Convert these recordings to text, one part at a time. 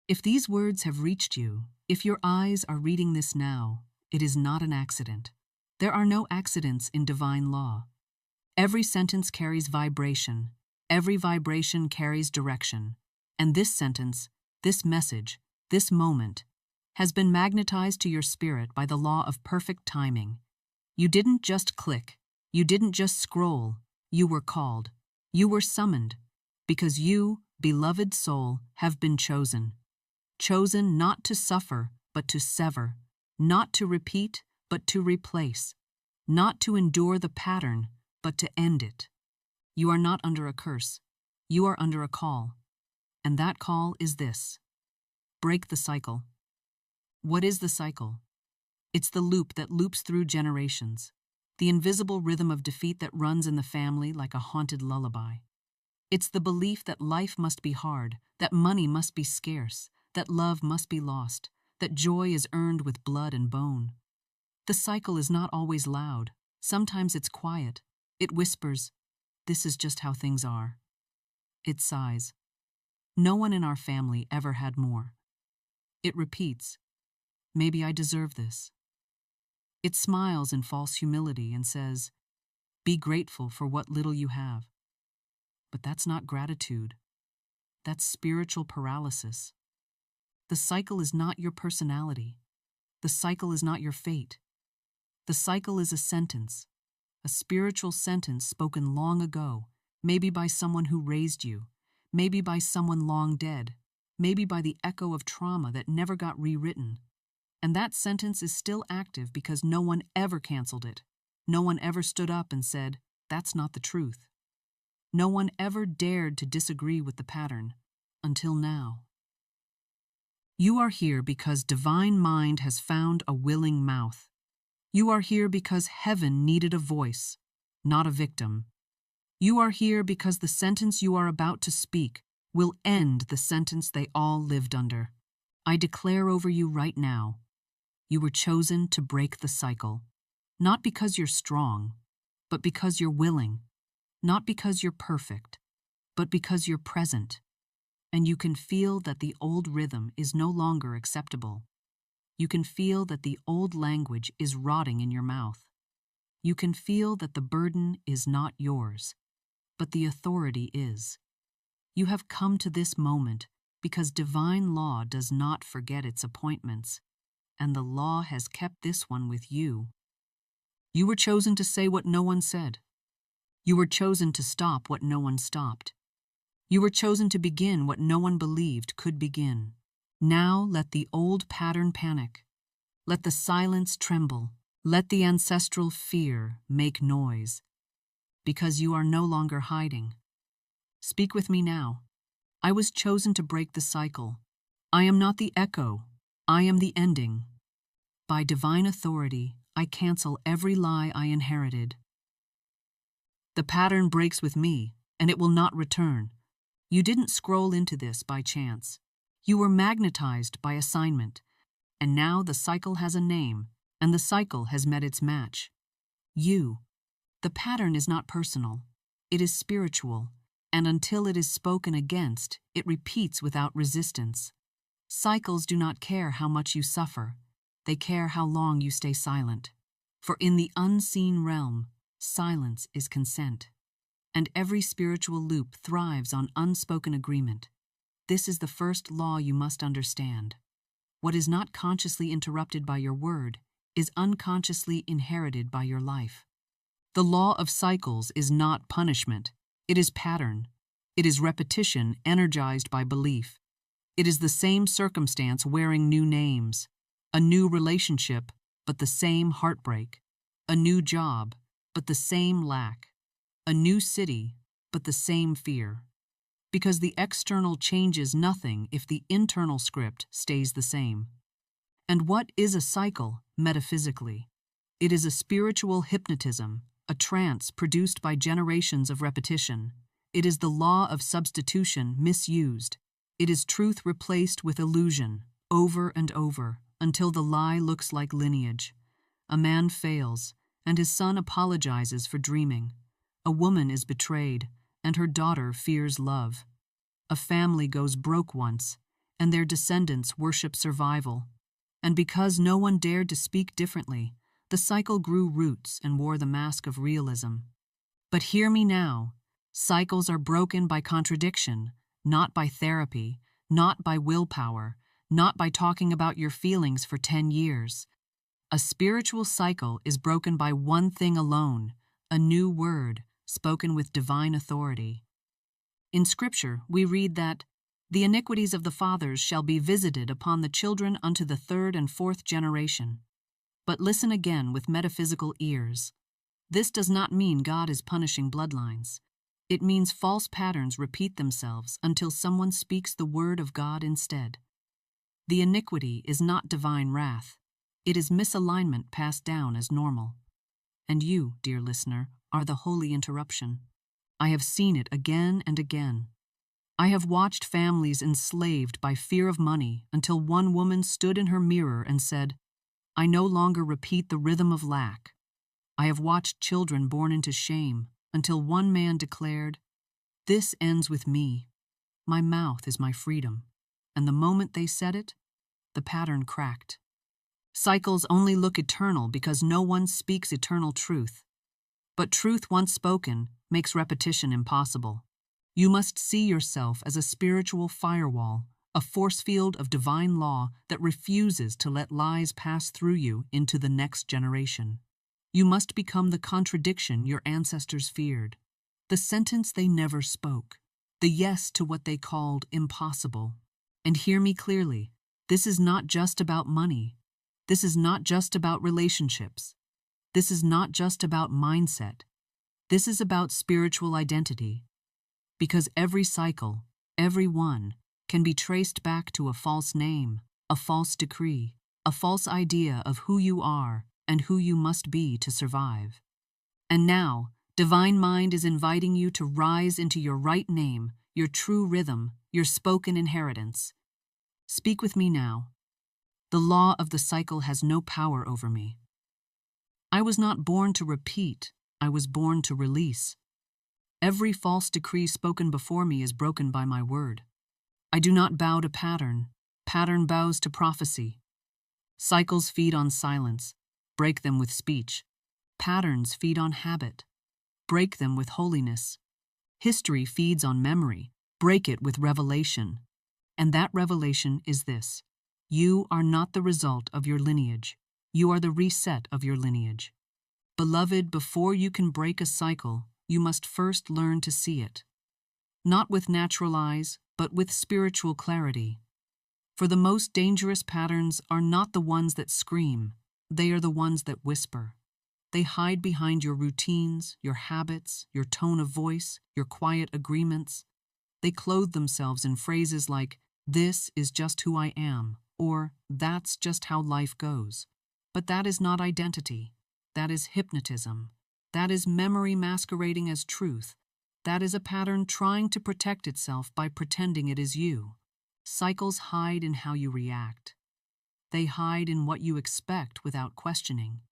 If these words have reached you, if your eyes are reading this now, it is not an accident. There are no accidents in divine law. Every sentence carries vibration. Every vibration carries direction. And this sentence, this message, this moment, has been magnetized to your spirit by the law of perfect timing. You didn't just click. You didn't just scroll. You were called. You were summoned. Because you, beloved soul, have been chosen. Chosen not to suffer, but to sever. Not to repeat, but to replace. Not to endure the pattern, but to end it. You are not under a curse. You are under a call. And that call is this: break the cycle. What is the cycle? It's the loop that loops through generations, the invisible rhythm of defeat that runs in the family like a haunted lullaby. It's the belief that life must be hard, that money must be scarce, that love must be lost, that joy is earned with blood and bone. The cycle is not always loud. Sometimes it's quiet. It whispers, "This is just how things are." It sighs, "No one in our family ever had more." It repeats, "Maybe I deserve this." It smiles in false humility and says, "Be grateful for what little you have." But that's not gratitude. That's spiritual paralysis. The cycle is not your personality. The cycle is not your fate. The cycle is a sentence, a spiritual sentence spoken long ago, maybe by someone who raised you, maybe by someone long dead, maybe by the echo of trauma that never got rewritten. And that sentence is still active because no one ever canceled it. No one ever stood up and said, "That's not the truth." No one ever dared to disagree with the pattern, until now. You are here because Divine Mind has found a willing mouth. You are here because heaven needed a voice, not a victim. You are here because the sentence you are about to speak will end the sentence they all lived under. I declare over you right now, you were chosen to break the cycle, not because you're strong, but because you're willing, not because you're perfect, but because you're present, and you can feel that the old rhythm is no longer acceptable. You can feel that the old language is rotting in your mouth. You can feel that the burden is not yours, but the authority is. You have come to this moment because divine law does not forget its appointments, and the law has kept this one with you. You were chosen to say what no one said. You were chosen to stop what no one stopped. You were chosen to begin what no one believed could begin. Now let the old pattern panic. Let the silence tremble. Let the ancestral fear make noise. Because you are no longer hiding. Speak with me now. I was chosen to break the cycle. I am not the echo. I am the ending. By divine authority, I cancel every lie I inherited. The pattern breaks with me, and it will not return. You didn't scroll into this by chance. You were magnetized by assignment, and now the cycle has a name, and the cycle has met its match. You. The pattern is not personal. It is spiritual, and until it is spoken against, it repeats without resistance. Cycles do not care how much you suffer. They care how long you stay silent. For in the unseen realm, silence is consent. And every spiritual loop thrives on unspoken agreement. This is the first law you must understand. What is not consciously interrupted by your word is unconsciously inherited by your life. The law of cycles is not punishment. It is pattern. It is repetition energized by belief. It is the same circumstance wearing new names. A new relationship, but the same heartbreak. A new job, but the same lack. A new city, but the same fear. Because the external changes nothing if the internal script stays the same. And what is a cycle, metaphysically? It is a spiritual hypnotism, a trance produced by generations of repetition. It is the law of substitution misused. It is truth replaced with illusion, over and over, until the lie looks like lineage. A man fails, and his son apologizes for dreaming. A woman is betrayed, and her daughter fears love. A family goes broke once, and their descendants worship survival. And because no one dared to speak differently, the cycle grew roots and wore the mask of realism. But hear me now. Cycles are broken by contradiction, not by therapy, not by willpower, not by talking about your feelings for 10 years. A spiritual cycle is broken by one thing alone, a new word spoken with divine authority. In Scripture, we read that, "The iniquities of the fathers shall be visited upon the children unto the third and fourth generation." But listen again with metaphysical ears. This does not mean God is punishing bloodlines. It means false patterns repeat themselves until someone speaks the word of God instead. The iniquity is not divine wrath. It is misalignment passed down as normal. And you, dear listener, are the holy interruption. I have seen it again and again. I have watched families enslaved by fear of money until one woman stood in her mirror and said, "I no longer repeat the rhythm of lack." I have watched children born into shame until one man declared, "This ends with me. My mouth is my freedom." And the moment they said it, the pattern cracked. Cycles only look eternal because no one speaks eternal truth. But truth once spoken makes repetition impossible. You must see yourself as a spiritual firewall, a force field of divine law that refuses to let lies pass through you into the next generation. You must become the contradiction your ancestors feared, the sentence they never spoke, the yes to what they called impossible. And hear me clearly, this is not just about money. This is not just about relationships. This is not just about mindset. This is about spiritual identity. Because every cycle, every one, can be traced back to a false name, a false decree, a false idea of who you are and who you must be to survive. And now, Divine Mind is inviting you to rise into your right name, your true rhythm, your spoken inheritance. Speak with me now. The law of the cycle has no power over me. I was not born to repeat, I was born to release. Every false decree spoken before me is broken by my word. I do not bow to pattern. Pattern bows to prophecy. Cycles feed on silence. Break them with speech. Patterns feed on habit. Break them with holiness. History feeds on memory. Break it with revelation. And that revelation is this: you are not the result of your lineage. You are the reset of your lineage. Beloved, before you can break a cycle, you must first learn to see it. Not with natural eyes, but with spiritual clarity. For the most dangerous patterns are not the ones that scream, they are the ones that whisper. They hide behind your routines, your habits, your tone of voice, your quiet agreements. They clothe themselves in phrases like, "This is just who I am," or "That's just how life goes." But that is not identity. That is hypnotism. That is memory masquerading as truth. That is a pattern trying to protect itself by pretending it is you. Cycles hide in how you react. They hide in what you expect without questioning.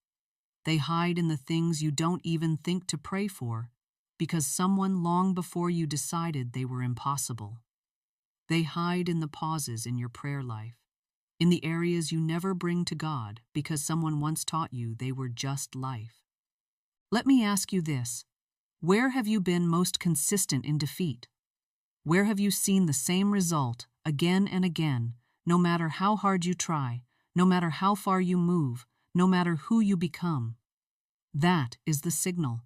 They hide in the things you don't even think to pray for, because someone long before you decided they were impossible. They hide in the pauses in your prayer life, in the areas you never bring to God because someone once taught you they were just life. Let me ask you this: where have you been most consistent in defeat? Where have you seen the same result again and again, no matter how hard you try, no matter how far you move, no matter who you become? That is the signal.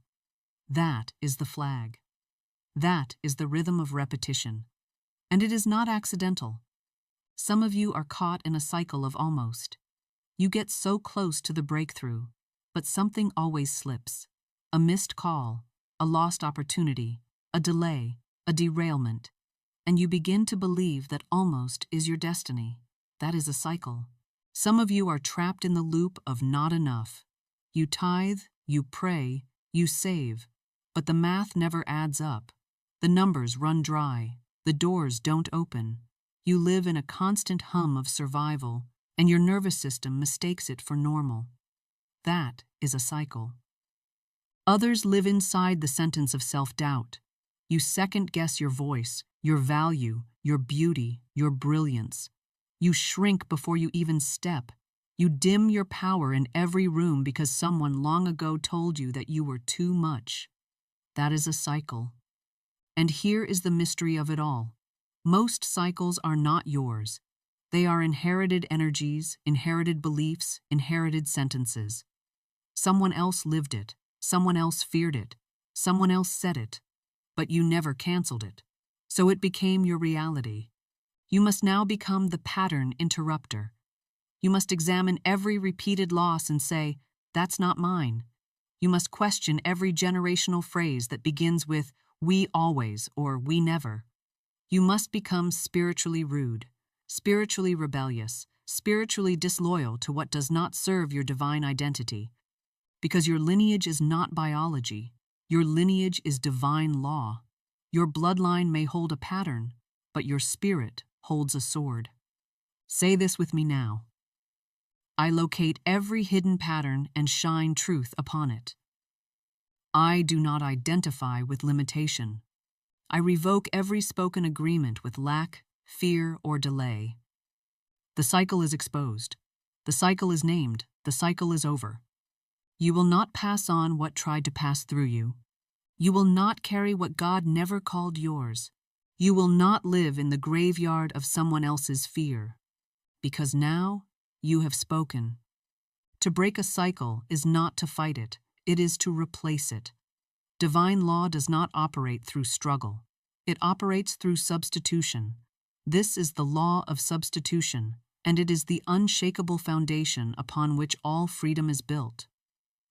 That is the flag. That is the rhythm of repetition. And it is not accidental. Some of you are caught in a cycle of almost. You get so close to the breakthrough, but something always slips. A missed call, a lost opportunity, a delay, a derailment, and you begin to believe that almost is your destiny. That is a cycle. Some of you are trapped in the loop of not enough. You tithe, you pray, you save, but the math never adds up. The numbers run dry. The doors don't open. You live in a constant hum of survival, and your nervous system mistakes it for normal. That is a cycle. Others live inside the sentence of self-doubt. You second-guess your voice, your value, your beauty, your brilliance. You shrink before you even step. You dim your power in every room because someone long ago told you that you were too much. That is a cycle. And here is the mystery of it all. Most cycles are not yours. They are inherited energies, inherited beliefs, inherited sentences. Someone else lived it. Someone else feared it. Someone else said it. But you never canceled it. So it became your reality. You must now become the pattern interrupter. You must examine every repeated loss and say, "That's not mine." You must question every generational phrase that begins with, "we always" or "we never." You must become spiritually rude, spiritually rebellious, spiritually disloyal to what does not serve your divine identity. Because your lineage is not biology. Your lineage is divine law. Your bloodline may hold a pattern, but your spirit holds a sword. Say this with me now. I locate every hidden pattern and shine truth upon it. I do not identify with limitation. I revoke every spoken agreement with lack, fear, or delay. The cycle is exposed. The cycle is named. The cycle is over. You will not pass on what tried to pass through you. You will not carry what God never called yours. You will not live in the graveyard of someone else's fear. Because now you have spoken. To break a cycle is not to fight it. It is to replace it. Divine law does not operate through struggle. It operates through substitution. This is the law of substitution, and it is the unshakable foundation upon which all freedom is built.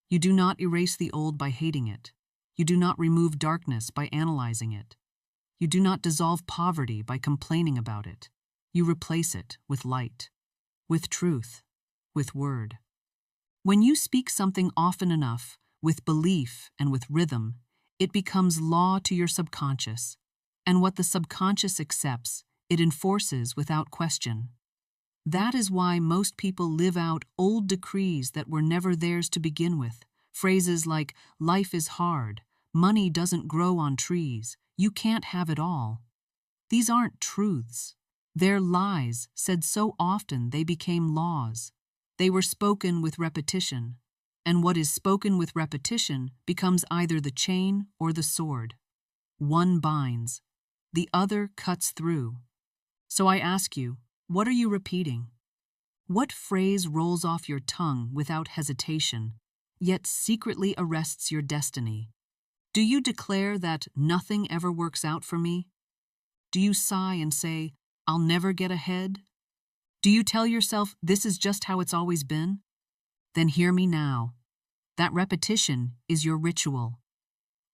You do not erase the old by hating it. You do not remove darkness by analyzing it. You do not dissolve poverty by complaining about it. You replace it with light, with truth, with word. When you speak something often enough, with belief and with rhythm, it becomes law to your subconscious, and what the subconscious accepts, it enforces without question. That is why most people live out old decrees that were never theirs to begin with. Phrases like, "Life is hard," "Money doesn't grow on trees," "You can't have it all." These aren't truths. They're lies said so often they became laws. They were spoken with repetition, and what is spoken with repetition becomes either the chain or the sword. One binds, the other cuts through. So I ask you, what are you repeating? What phrase rolls off your tongue without hesitation, yet secretly arrests your destiny? Do you declare that nothing ever works out for me? Do you sigh and say, "I'll never get ahead"? Do you tell yourself this is just how it's always been? Then hear me now. That repetition is your ritual,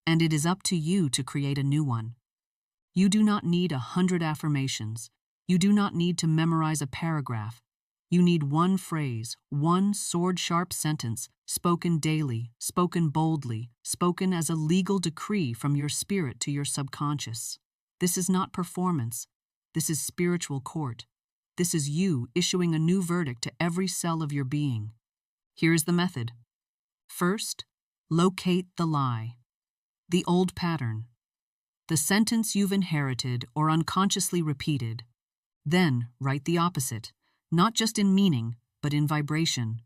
and it is up to you to create a new one. You do not need 100 affirmations. You do not need to memorize a paragraph. You need one phrase, one sword-sharp sentence, spoken daily, spoken boldly, spoken as a legal decree from your spirit to your subconscious. This is not performance. This is spiritual court. This is you issuing a new verdict to every cell of your being. Here is the method. First, locate the lie, the old pattern, the sentence you've inherited or unconsciously repeated. Then write the opposite, not just in meaning, but in vibration.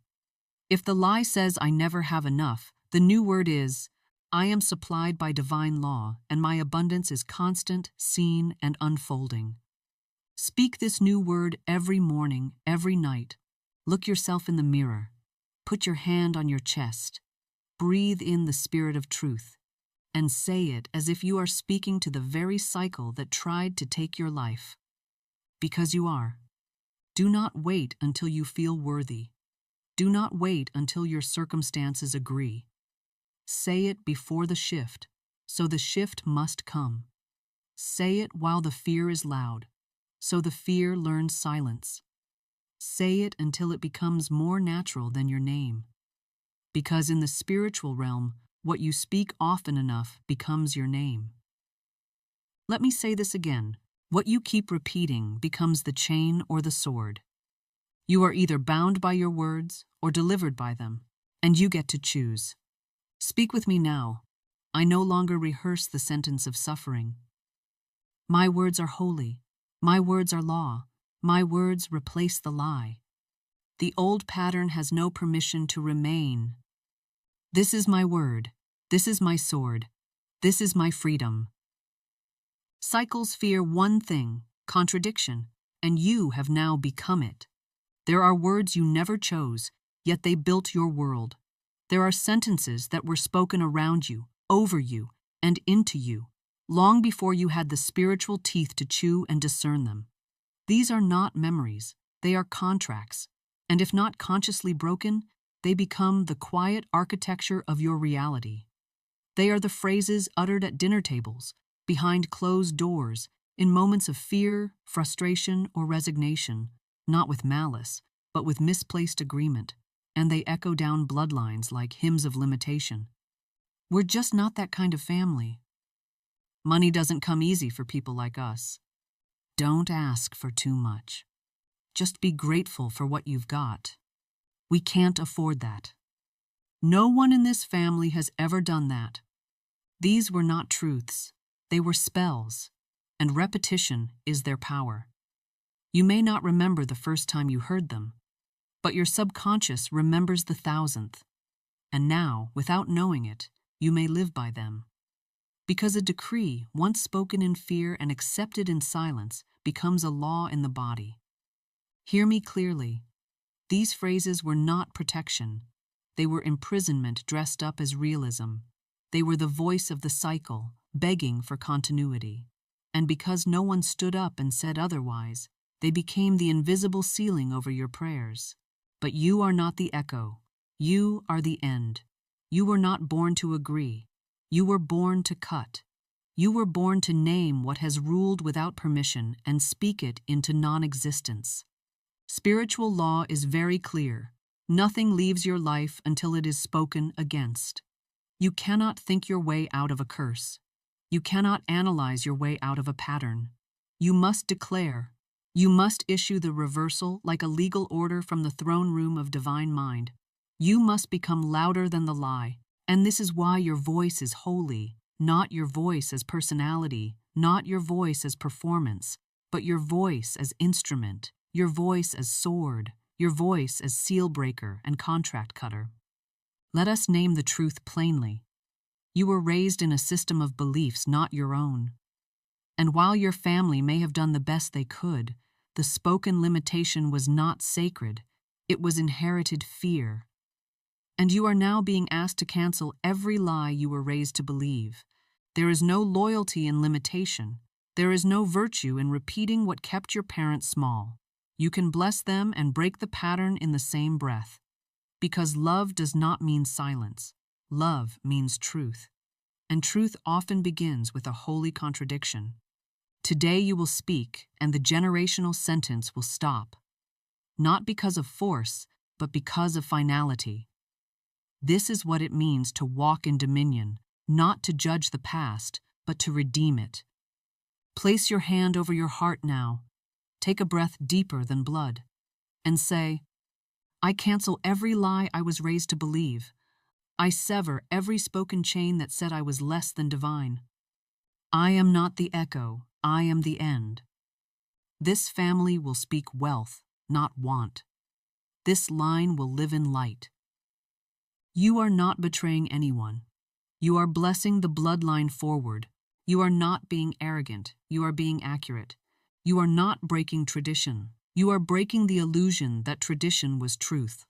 If the lie says, "I never have enough," the new word is, "I am supplied by divine law, and my abundance is constant, seen, and unfolding." Speak this new word every morning, every night. Look yourself in the mirror. Put your hand on your chest. Breathe in the spirit of truth, and say it as if you are speaking to the very cycle that tried to take your life. Because you are. Do not wait until you feel worthy. Do not wait until your circumstances agree. Say it before the shift, so the shift must come. Say it while the fear is loud, so the fear learns silence. Say it until it becomes more natural than your name. Because in the spiritual realm, what you speak often enough becomes your name. Let me say this again. What you keep repeating becomes the chain or the sword. You are either bound by your words or delivered by them, and you get to choose. Speak with me now. I no longer rehearse the sentence of suffering. My words are holy. My words are law. My words replace the lie. The old pattern has no permission to remain. This is my word. This is my sword. This is my freedom. Cycles fear one thing, contradiction, and you have now become it. There are words you never chose, yet they built your world. There are sentences that were spoken around you, over you, and into you, long before you had the spiritual teeth to chew and discern them. These are not memories, they are contracts, and if not consciously broken, they become the quiet architecture of your reality. They are the phrases uttered at dinner tables, behind closed doors, in moments of fear, frustration, or resignation, not with malice, but with misplaced agreement, and they echo down bloodlines like hymns of limitation. We're just not that kind of family. Money doesn't come easy for people like us. Don't ask for too much. Just be grateful for what you've got. We can't afford that. No one in this family has ever done that. These were not truths. They were spells, and repetition is their power. You may not remember the first time you heard them, but your subconscious remembers the thousandth. And now, without knowing it, you may live by them. Because a decree, once spoken in fear and accepted in silence, becomes a law in the body. Hear me clearly. These phrases were not protection. They were imprisonment dressed up as realism. They were the voice of the cycle, begging for continuity. And because no one stood up and said otherwise, they became the invisible ceiling over your prayers. But you are not the echo. You are the end. You were not born to agree. You were born to cut. You were born to name what has ruled without permission and speak it into non-existence. Spiritual law is very clear. Nothing leaves your life until it is spoken against. You cannot think your way out of a curse. You cannot analyze your way out of a pattern. You must declare. You must issue the reversal like a legal order from the throne room of divine mind. You must become louder than the lie. And this is why your voice is holy, not your voice as personality, not your voice as performance, but your voice as instrument, your voice as sword, your voice as seal breaker and contract cutter. Let us name the truth plainly. You were raised in a system of beliefs not your own. And while your family may have done the best they could, the spoken limitation was not sacred. It was inherited fear. And you are now being asked to cancel every lie you were raised to believe. There is no loyalty in limitation. There is no virtue in repeating what kept your parents small. You can bless them and break the pattern in the same breath. Because love does not mean silence. Love means truth. And truth often begins with a holy contradiction. Today you will speak, and the generational sentence will stop. Not because of force, but because of finality. This is what it means to walk in dominion, not to judge the past, but to redeem it. Place your hand over your heart now. Take a breath deeper than blood. And say, I cancel every lie I was raised to believe. I sever every spoken chain that said I was less than divine. I am not the echo, I am the end. This family will speak wealth, not want. This line will live in light. You are not betraying anyone. You are blessing the bloodline forward. You are not being arrogant. You are being accurate. You are not breaking tradition. You are breaking the illusion that tradition was truth.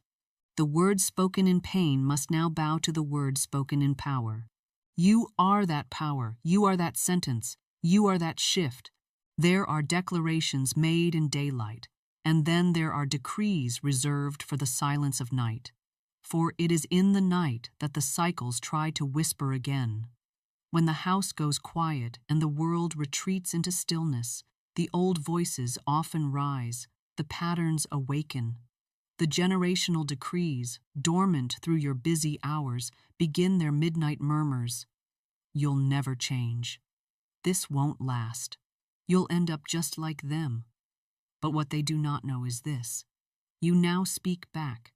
The word spoken in pain must now bow to the word spoken in power. You are that power. You are that sentence. You are that shift. There are declarations made in daylight, and then there are decrees reserved for the silence of night. For it is in the night that the cycles try to whisper again. When the house goes quiet and the world retreats into stillness, the old voices often rise, the patterns awaken. The generational decrees, dormant through your busy hours, begin their midnight murmurs. You'll never change. This won't last. You'll end up just like them. But what they do not know is this. You now speak back.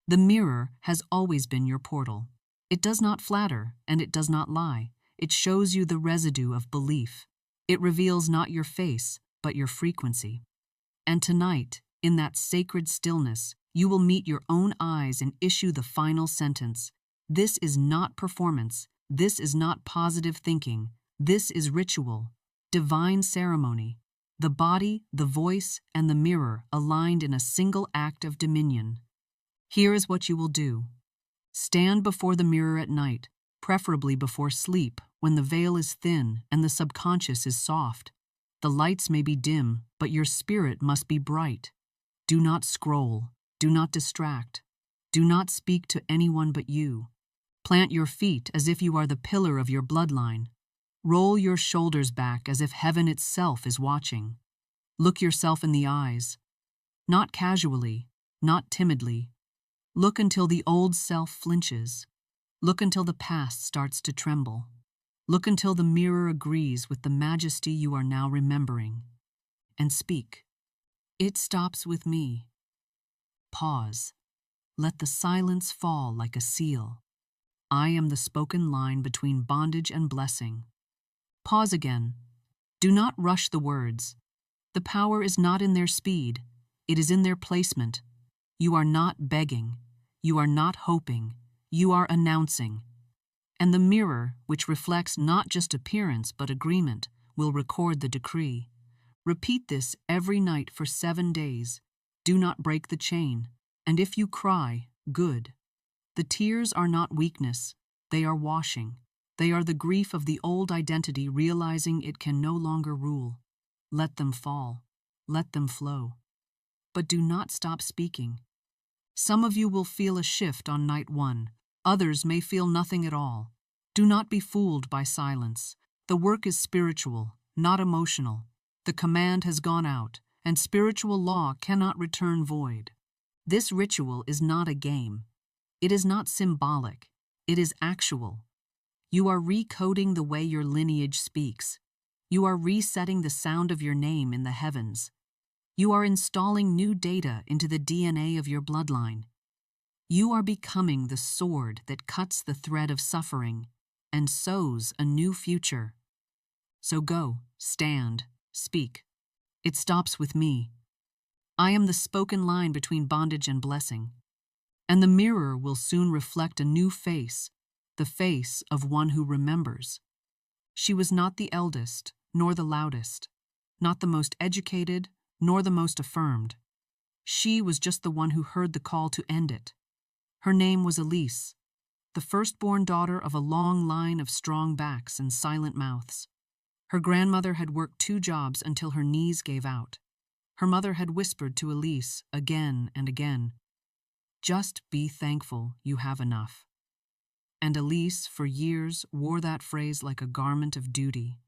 The mirror has always been your portal. It does not flatter, and it does not lie. It shows you the residue of belief. It reveals not your face, but your frequency. And tonight, in that sacred stillness, you will meet your own eyes and issue the final sentence. This is not performance. This is not positive thinking. This is ritual, divine ceremony. The body, the voice, and the mirror aligned in a single act of dominion. Here is what you will do. Stand before the mirror at night, preferably before sleep, when the veil is thin and the subconscious is soft. The lights may be dim, but your spirit must be bright. Do not scroll. Do not distract. Do not speak to anyone but you. Plant your feet as if you are the pillar of your bloodline. Roll your shoulders back as if heaven itself is watching. Look yourself in the eyes. Not casually, not timidly. Look until the old self flinches. Look until the past starts to tremble. Look until the mirror agrees with the majesty you are now remembering. And speak. It stops with me. Pause. Let the silence fall like a seal. I am the spoken line between bondage and blessing. Pause again. Do not rush the words. The power is not in their speed. It is in their placement. You are not begging. You are not hoping. You are announcing. And the mirror, which reflects not just appearance but agreement, will record the decree. Repeat this every night for 7 days. Do not break the chain. And if you cry, good. The tears are not weakness. They are washing. They are the grief of the old identity realizing it can no longer rule. Let them fall. Let them flow. But do not stop speaking. Some of you will feel a shift on night 1. Others may feel nothing at all. Do not be fooled by silence. The work is spiritual, not emotional. The command has gone out, and spiritual law cannot return void. This ritual is not a game. It is not symbolic. It is actual. You are recoding the way your lineage speaks. You are resetting the sound of your name in the heavens. You are installing new data into the DNA of your bloodline. You are becoming the sword that cuts the thread of suffering and sows a new future. So go, stand, speak. It stops with me. I am the spoken line between bondage and blessing. And the mirror will soon reflect a new face, the face of one who remembers. She was not the eldest, nor the loudest, not the most educated, nor the most affirmed. She was just the one who heard the call to end it. Her name was Elise, the firstborn daughter of a long line of strong backs and silent mouths. Her grandmother had worked 2 jobs until her knees gave out. Her mother had whispered to Elise again and again, "Just be thankful you have enough." And Elise, for years, wore that phrase like a garment of duty,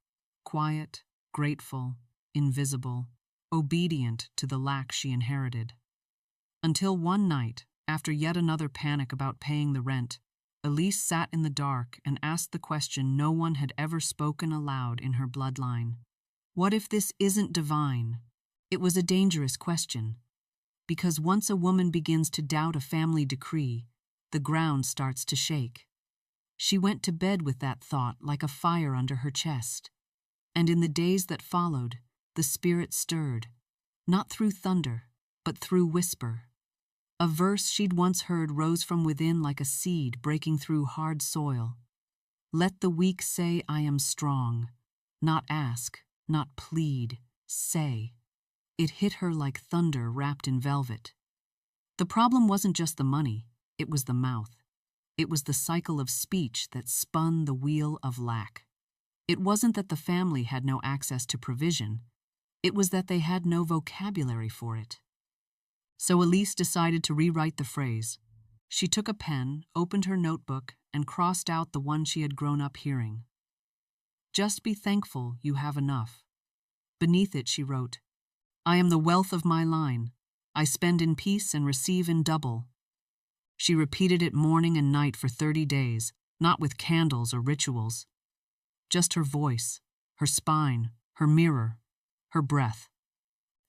quiet, grateful, invisible, obedient to the lack she inherited. Until one night, after yet another panic about paying the rent, Elise sat in the dark and asked the question no one had ever spoken aloud in her bloodline. What if this isn't divine? It was a dangerous question, because once a woman begins to doubt a family decree, the ground starts to shake. She went to bed with that thought like a fire under her chest. And in the days that followed, the spirit stirred, not through thunder, but through whisper. A verse she'd once heard rose from within like a seed breaking through hard soil. Let the weak say I am strong. Not ask, not plead, say. It hit her like thunder wrapped in velvet. The problem wasn't just the money, it was the mouth. It was the cycle of speech that spun the wheel of lack. It wasn't that the family had no access to provision, it was that they had no vocabulary for it. So Elise decided to rewrite the phrase. She took a pen, opened her notebook, and crossed out the one she had grown up hearing. Just be thankful you have enough. Beneath it she wrote, I am the wealth of my line. I spend in peace and receive in double. She repeated it morning and night for 30 days, not with candles or rituals. Just her voice, her spine, her mirror, her breath.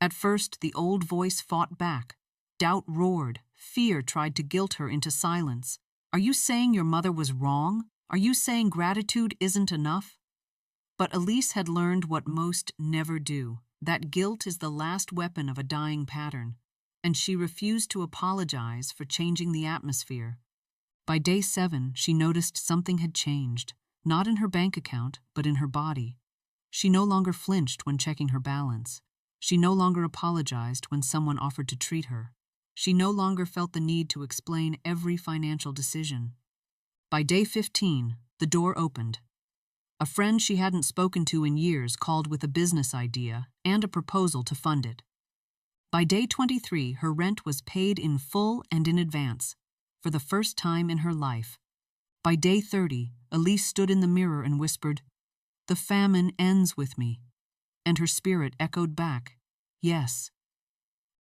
At first, the old voice fought back. Doubt roared. Fear tried to guilt her into silence. Are you saying your mother was wrong? Are you saying gratitude isn't enough? But Elise had learned what most never do, that guilt is the last weapon of a dying pattern, and she refused to apologize for changing the atmosphere. By day 7, she noticed something had changed, not in her bank account, but in her body. She no longer flinched when checking her balance. She no longer apologized when someone offered to treat her. She no longer felt the need to explain every financial decision. By day 15, the door opened. A friend she hadn't spoken to in years called with a business idea and a proposal to fund it. By day 23, her rent was paid in full and in advance, for the first time in her life. By day 30, Elise stood in the mirror and whispered, "The famine ends with me." And her spirit echoed back, "Yes."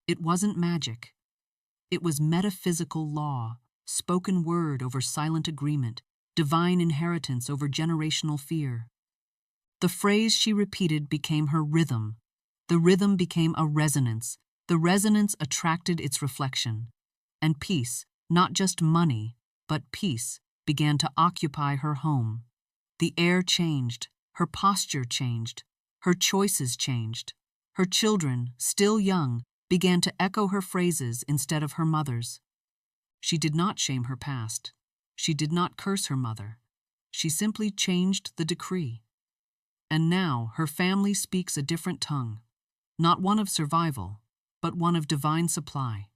It wasn't magic. It was metaphysical law, spoken word over silent agreement, divine inheritance over generational fear. The phrase she repeated became her rhythm. The rhythm became a resonance. The resonance attracted its reflection. And peace, not just money, but peace, began to occupy her home. The air changed, her posture changed, her choices changed. Her children, still young, began to echo her phrases instead of her mother's. She did not shame her past. She did not curse her mother. She simply changed the decree. And now her family speaks a different tongue, not one of survival, but one of divine supply.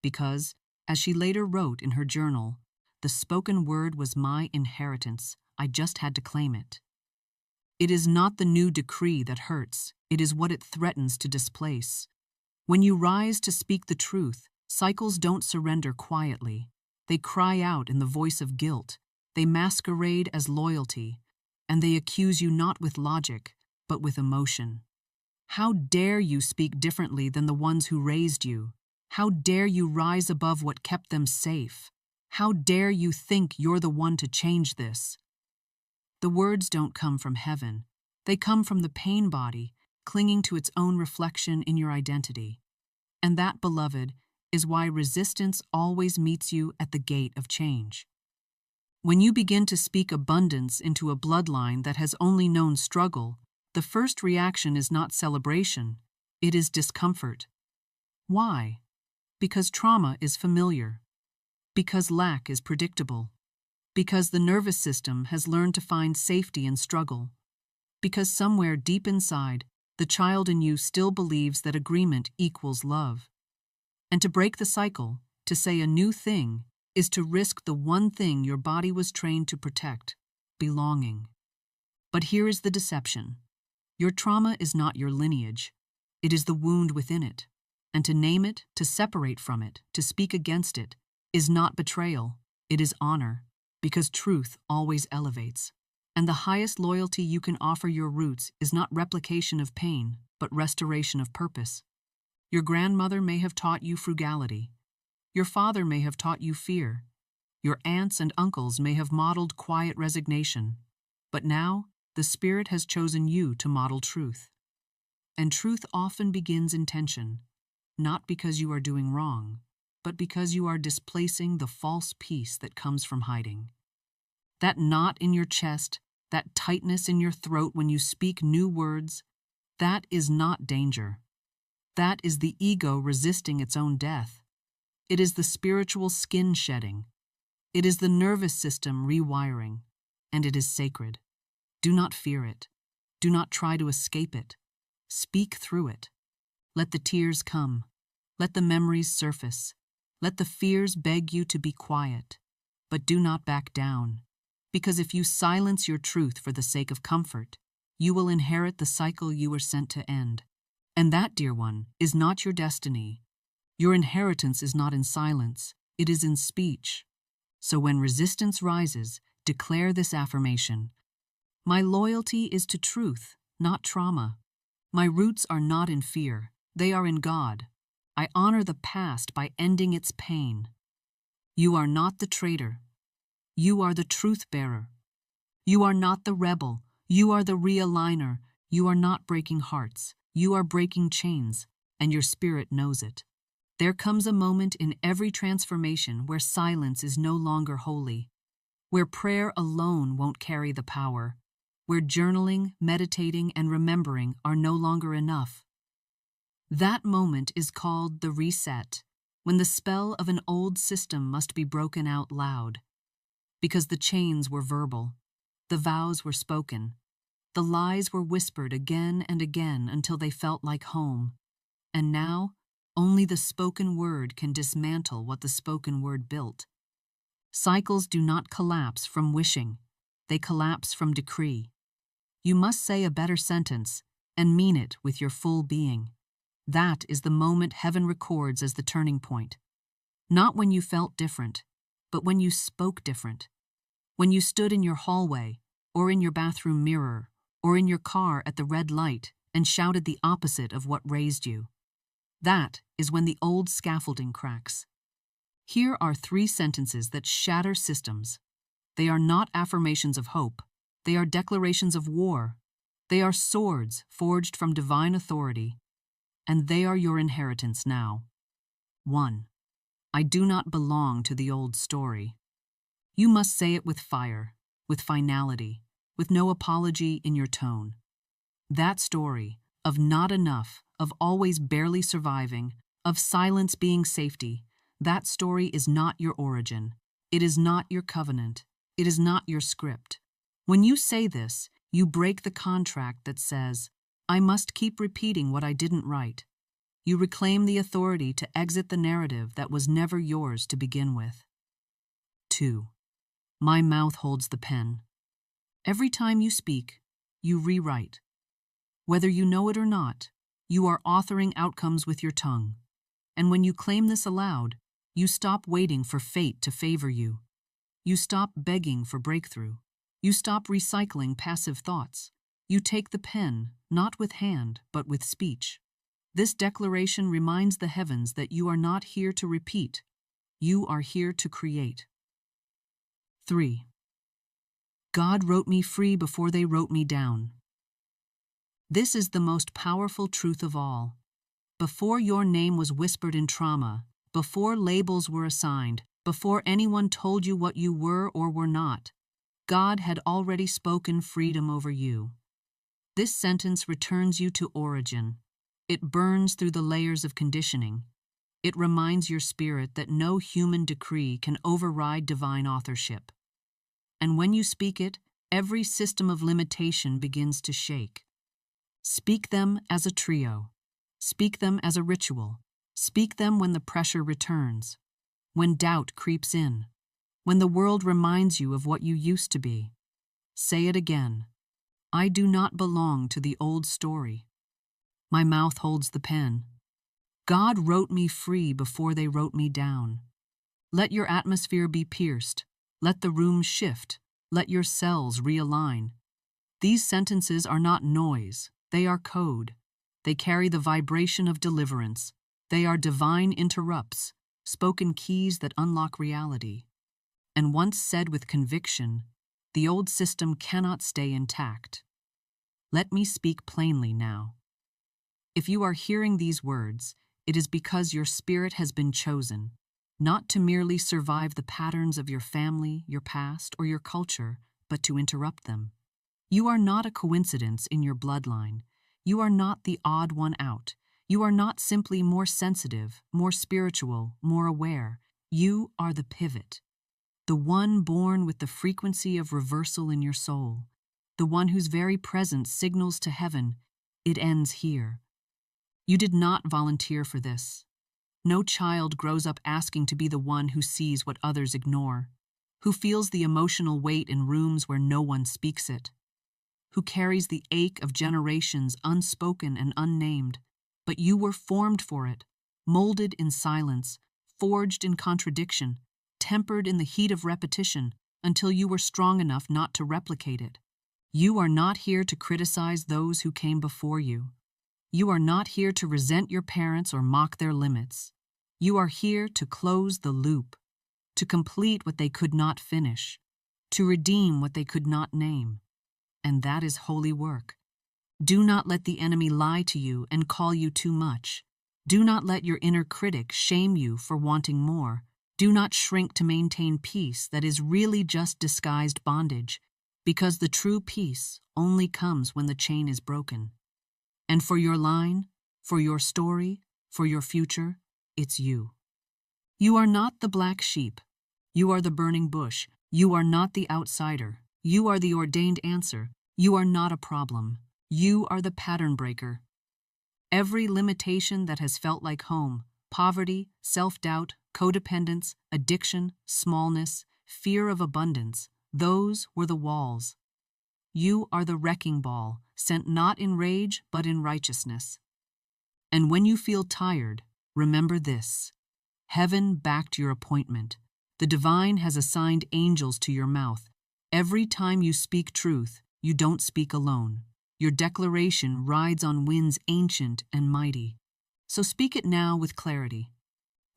Because, as she later wrote in her journal, the spoken word was my inheritance, I just had to claim it. It is not the new decree that hurts, it is what it threatens to displace. When you rise to speak the truth, cycles don't surrender quietly. They cry out in the voice of guilt, they masquerade as loyalty, and they accuse you not with logic, but with emotion. How dare you speak differently than the ones who raised you? How dare you rise above what kept them safe? How dare you think you're the one to change this? The words don't come from heaven. They come from the pain body, clinging to its own reflection in your identity. And that, beloved, is why resistance always meets you at the gate of change. When you begin to speak abundance into a bloodline that has only known struggle, the first reaction is not celebration, it is discomfort. Why? Because trauma is familiar. Because lack is predictable. Because the nervous system has learned to find safety in struggle. Because somewhere deep inside, the child in you still believes that agreement equals love. And to break the cycle, to say a new thing, is to risk the one thing your body was trained to protect, belonging. But here is the deception. Your trauma is not your lineage. It is the wound within it. And to name it, to separate from it, to speak against it, is not betrayal, it is honor, because truth always elevates. And the highest loyalty you can offer your roots is not replication of pain, but restoration of purpose. Your grandmother may have taught you frugality. Your father may have taught you fear. Your aunts and uncles may have modeled quiet resignation. But now, the Spirit has chosen you to model truth. And truth often begins in tension, not because you are doing wrong, but because you are displacing the false peace that comes from hiding. That knot in your chest, that tightness in your throat when you speak new words, that is not danger. That is the ego resisting its own death. It is the spiritual skin shedding. It is the nervous system rewiring, and it is sacred. Do not fear it. Do not try to escape it. Speak through it. Let the tears come. Let the memories surface. Let the fears beg you to be quiet. But do not back down, because if you silence your truth for the sake of comfort, you will inherit the cycle you were sent to end. And that, dear one, is not your destiny. Your inheritance is not in silence, it is in speech. So when resistance rises, declare this affirmation. My loyalty is to truth, not trauma. My roots are not in fear, they are in God. I honor the past by ending its pain. You are not the traitor. You are the truth bearer. You are not the rebel. You are the realigner. You are not breaking hearts. You are breaking chains, and your spirit knows it. There comes a moment in every transformation where silence is no longer holy, where prayer alone won't carry the power, where journaling, meditating, and remembering are no longer enough. That moment is called the reset, when the spell of an old system must be broken out loud. Because the chains were verbal, the vows were spoken, the lies were whispered again and again until they felt like home. And now, only the spoken word can dismantle what the spoken word built. Cycles do not collapse from wishing, they collapse from decree. You must say a better sentence and mean it with your full being. That is the moment heaven records as the turning point. Not when you felt different, but when you spoke different. When you stood in your hallway, or in your bathroom mirror, or in your car at the red light and shouted the opposite of what raised you. That is when the old scaffolding cracks. Here are 3 sentences that shatter systems. They are not affirmations of hope. They are declarations of war. They are swords forged from divine authority. And they are your inheritance now. 1. I do not belong to the old story. You must say it with fire, with finality, with no apology in your tone. That story of not enough, of always barely surviving, of silence being safety, that story is not your origin. It is not your covenant. It is not your script. When you say this, you break the contract that says, I must keep repeating what I didn't write. You reclaim the authority to exit the narrative that was never yours to begin with. 2. My mouth holds the pen. Every time you speak, you rewrite. Whether you know it or not, you are authoring outcomes with your tongue. And when you claim this aloud, you stop waiting for fate to favor you. You stop begging for breakthrough. You stop recycling passive thoughts. You take the pen, not with hand, but with speech. This declaration reminds the heavens that you are not here to repeat. You are here to create. 3. God wrote me free before they wrote me down. This is the most powerful truth of all. Before your name was whispered in trauma, before labels were assigned, before anyone told you what you were or were not, God had already spoken freedom over you. This sentence returns you to origin. It burns through the layers of conditioning. It reminds your spirit that no human decree can override divine authorship. And when you speak it, every system of limitation begins to shake. Speak them as a trio. Speak them as a ritual. Speak them when the pressure returns, when doubt creeps in, when the world reminds you of what you used to be. Say it again. I do not belong to the old story. My mouth holds the pen. God wrote me free before they wrote me down. Let your atmosphere be pierced. Let the room shift. Let your cells realign. These sentences are not noise. They are code. They carry the vibration of deliverance. They are divine interrupts, spoken keys that unlock reality. And once said with conviction, the old system cannot stay intact. Let me speak plainly now. If you are hearing these words, it is because your spirit has been chosen, not to merely survive the patterns of your family, your past, or your culture, but to interrupt them. You are not a coincidence in your bloodline. You are not the odd one out. You are not simply more sensitive, more spiritual, more aware. You are the pivot, the one born with the frequency of reversal in your soul, the one whose very presence signals to heaven, it ends here. You did not volunteer for this. No child grows up asking to be the one who sees what others ignore, who feels the emotional weight in rooms where no one speaks it, who carries the ache of generations unspoken and unnamed. But you were formed for it, molded in silence, forged in contradiction, tempered in the heat of repetition until you were strong enough not to replicate it. You are not here to criticize those who came before you. You are not here to resent your parents or mock their limits. You are here to close the loop, to complete what they could not finish, to redeem what they could not name. And that is holy work. Do not let the enemy lie to you and call you too much. Do not let your inner critic shame you for wanting more. Do not shrink to maintain peace that is really just disguised bondage. Because the true peace only comes when the chain is broken. And for your line, for your story, for your future, it's you. You are not the black sheep. You are the burning bush. You are not the outsider. You are the ordained answer. You are not a problem. You are the pattern breaker. Every limitation that has felt like home, poverty, self-doubt, codependence, addiction, smallness, fear of abundance, those were the walls. You are the wrecking ball, sent not in rage but in righteousness. And when you feel tired, remember this. Heaven backed your appointment. The divine has assigned angels to your mouth. Every time you speak truth, you don't speak alone. Your declaration rides on winds ancient and mighty. So speak it now with clarity.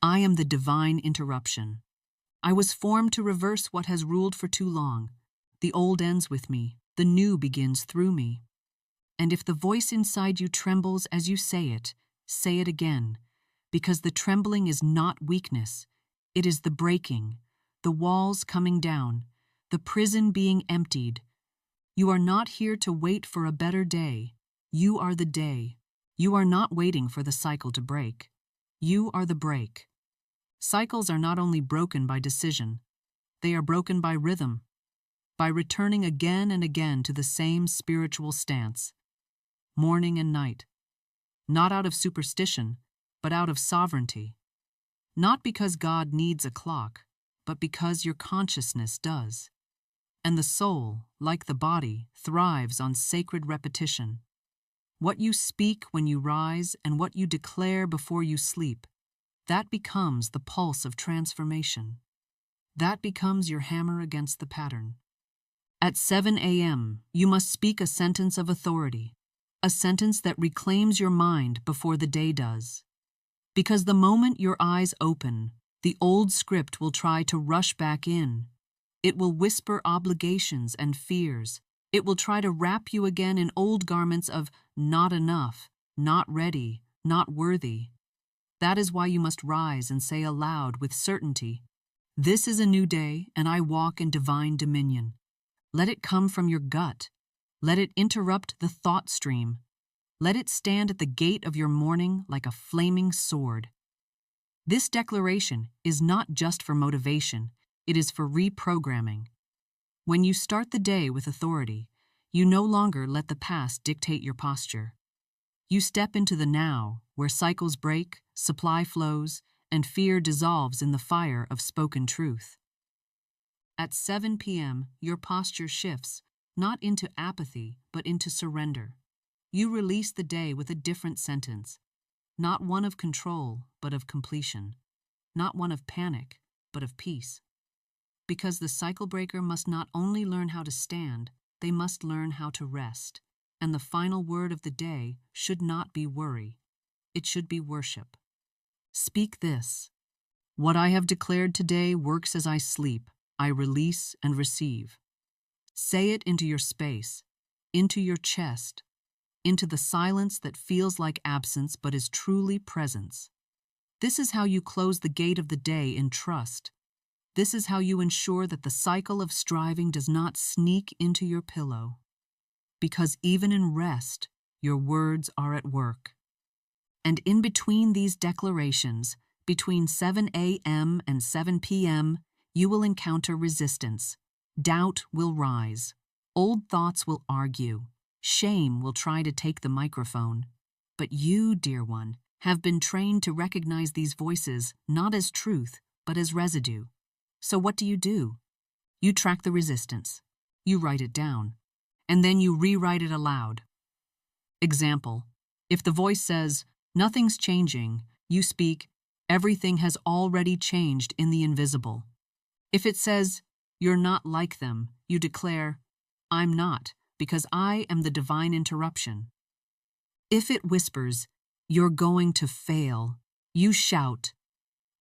I am the divine interruption. I was formed to reverse what has ruled for too long. The old ends with me. The new begins through me. And if the voice inside you trembles as you say it again, because the trembling is not weakness. It is the breaking, the walls coming down, the prison being emptied. You are not here to wait for a better day. You are the day. You are not waiting for the cycle to break. You are the break. Cycles are not only broken by decision, they are broken by rhythm, by returning again and again to the same spiritual stance, morning and night, not out of superstition, but out of sovereignty. Not because God needs a clock, but because your consciousness does. And the soul, like the body, thrives on sacred repetition. What you speak when you rise and what you declare before you sleep, that becomes the pulse of transformation. That becomes your hammer against the pattern. At 7 a.m., you must speak a sentence of authority, a sentence that reclaims your mind before the day does. Because the moment your eyes open, the old script will try to rush back in. It will whisper obligations and fears. It will try to wrap you again in old garments of not enough, not ready, not worthy. That is why you must rise and say aloud with certainty, "This is a new day, and I walk in divine dominion." Let it come from your gut. Let it interrupt the thought stream. Let it stand at the gate of your morning like a flaming sword. This declaration is not just for motivation, it is for reprogramming. When you start the day with authority, you no longer let the past dictate your posture. You step into the now, where cycles break, supply flows, and fear dissolves in the fire of spoken truth. At 7 p.m., your posture shifts, not into apathy, but into surrender. You release the day with a different sentence, not one of control, but of completion, not one of panic, but of peace. Because the cycle breaker must not only learn how to stand, they must learn how to rest. And the final word of the day should not be worry. It should be worship. Speak this. What I have declared today works as I sleep. I release and receive. Say it into your space, into your chest, into the silence that feels like absence but is truly presence. This is how you close the gate of the day in trust. This is how you ensure that the cycle of striving does not sneak into your pillow. Because even in rest, your words are at work. And in between these declarations, between 7 a.m. and 7 p.m., you will encounter resistance. Doubt will rise. Old thoughts will argue. Shame will try to take the microphone. But you, dear one, have been trained to recognize these voices not as truth, but as residue. So what do? You track the resistance. You write it down. And then you rewrite it aloud. Example: if the voice says, "Nothing's changing," you speak, "Everything has already changed in the invisible." If it says, "You're not like them," you declare, "I'm not, because I am the divine interruption." If it whispers, "You're going to fail," you shout,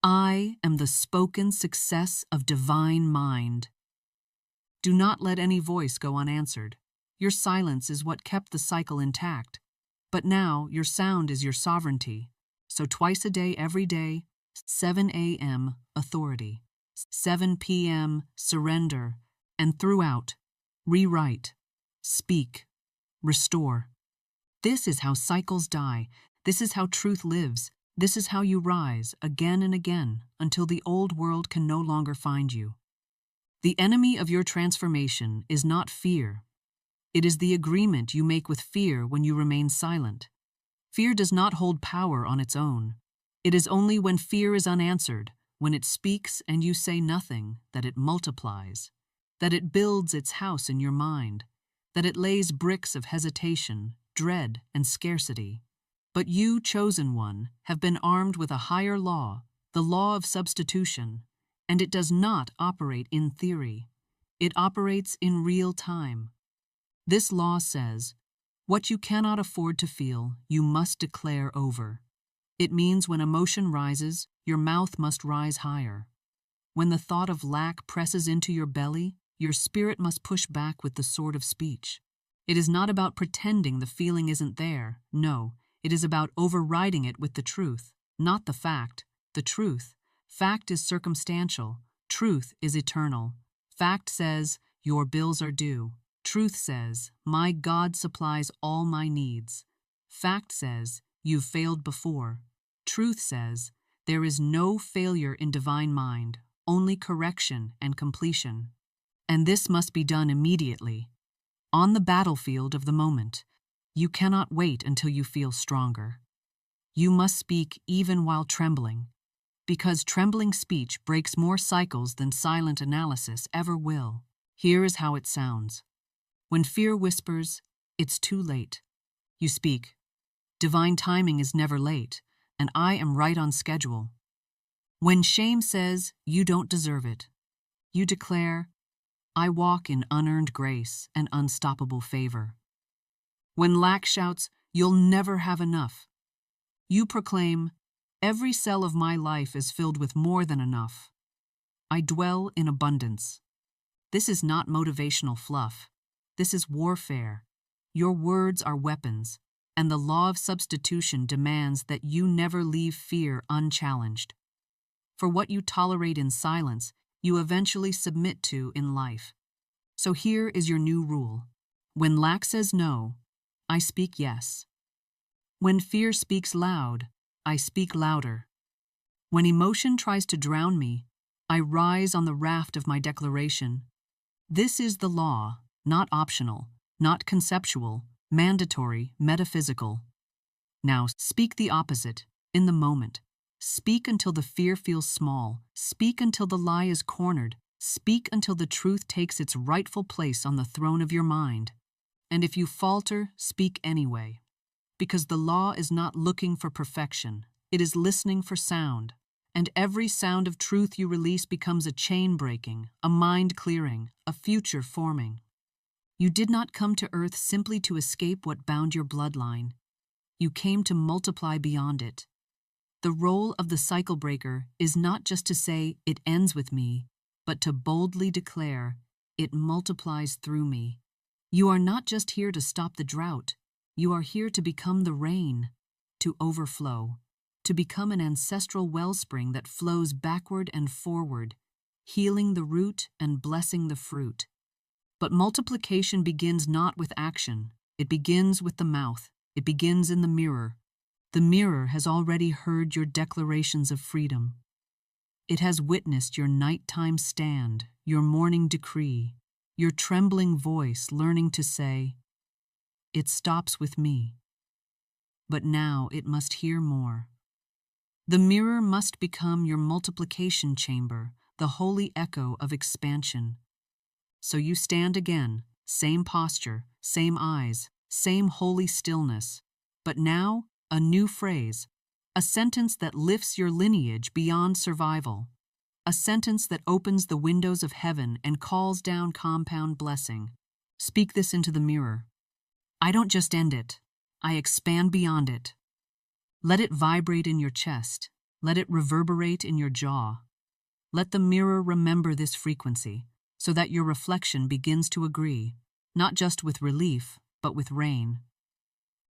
"I am the spoken success of divine mind." Do not let any voice go unanswered. Your silence is what kept the cycle intact. But now your sound is your sovereignty. So twice a day, every day, 7 a.m., authority. 7 p.m., surrender. And throughout, rewrite, speak, restore. This is how cycles die. This is how truth lives. This is how you rise again and again until the old world can no longer find you. The enemy of your transformation is not fear. It is the agreement you make with fear when you remain silent. Fear does not hold power on its own. It is only when fear is unanswered, when it speaks and you say nothing, that it multiplies, that it builds its house in your mind, that it lays bricks of hesitation, dread, and scarcity. But you, chosen one, have been armed with a higher law, the law of substitution, and it does not operate in theory. It operates in real time. This law says, what you cannot afford to feel, you must declare over. It means when emotion rises, your mouth must rise higher. When the thought of lack presses into your belly, your spirit must push back with the sword of speech. It is not about pretending the feeling isn't there. No, it is about overriding it with the truth, not the fact. The truth. Fact is circumstantial. Truth is eternal. Fact says, your bills are due. Truth says, my God supplies all my needs. Fact says, you've failed before. Truth says, there is no failure in divine mind, only correction and completion. And this must be done immediately, on the battlefield of the moment. You cannot wait until you feel stronger. You must speak even while trembling, because trembling speech breaks more cycles than silent analysis ever will. Here is how it sounds. When fear whispers, it's too late. You speak, divine timing is never late, and I am right on schedule. When shame says, you don't deserve it, you declare, I walk in unearned grace and unstoppable favor. When lack shouts, you'll never have enough, you proclaim, every cell of my life is filled with more than enough. I dwell in abundance. This is not motivational fluff. This is warfare. Your words are weapons, and the law of substitution demands that you never leave fear unchallenged. For what you tolerate in silence, you eventually submit to in life. So here is your new rule. When lack says no, I speak yes. When fear speaks loud, I speak louder. When emotion tries to drown me, I rise on the raft of my declaration. This is the law, not optional, not conceptual, mandatory, metaphysical. Now speak the opposite, in the moment. Speak until the fear feels small. Speak until the lie is cornered. Speak until the truth takes its rightful place on the throne of your mind. And if you falter, speak anyway. Because the law is not looking for perfection. It is listening for sound. And every sound of truth you release becomes a chain breaking, a mind clearing, a future forming. You did not come to earth simply to escape what bound your bloodline. You came to multiply beyond it. The role of the cycle breaker is not just to say, it ends with me, but to boldly declare, it multiplies through me. You are not just here to stop the drought. You are here to become the rain, to overflow, to become an ancestral wellspring that flows backward and forward, healing the root and blessing the fruit. But multiplication begins not with action. It begins with the mouth. It begins in the mirror. The mirror has already heard your declarations of freedom. It has witnessed your nighttime stand, your morning decree, your trembling voice learning to say, it stops with me. But now it must hear more. The mirror must become your multiplication chamber, the holy echo of expansion. So you stand again, same posture, same eyes, same holy stillness, but now a new phrase, a sentence that lifts your lineage beyond survival, a sentence that opens the windows of heaven and calls down compound blessing. Speak this into the mirror. I don't just end it, I expand beyond it. Let it vibrate in your chest. Let it reverberate in your jaw. Let the mirror remember this frequency, so that your reflection begins to agree, not just with relief, but with rain.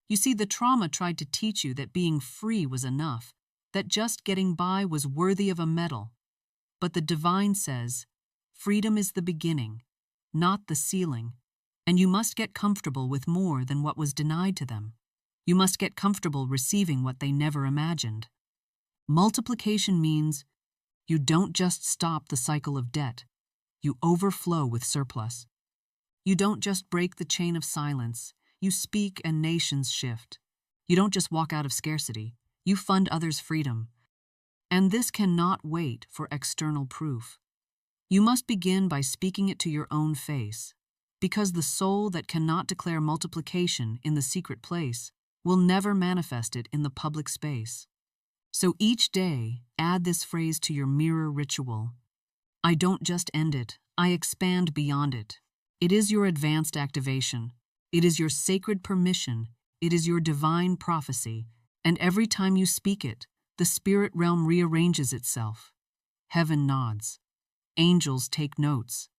You see, the trauma tried to teach you that being free was enough, that just getting by was worthy of a medal. But the divine says, freedom is the beginning, not the ceiling. And you must get comfortable with more than what was denied to them. You must get comfortable receiving what they never imagined. Multiplication means you don't just stop the cycle of debt, you overflow with surplus. You don't just break the chain of silence, you speak and nations shift. You don't just walk out of scarcity, you fund others' freedom. And this cannot wait for external proof. You must begin by speaking it to your own face, because the soul that cannot declare multiplication in the secret place will never manifest it in the public space. So each day, add this phrase to your mirror ritual. I don't just end it, I expand beyond it. It is your advanced activation. It is your sacred permission. It is your divine prophecy. And every time you speak it, the spirit realm rearranges itself. Heaven nods. Angels take notes.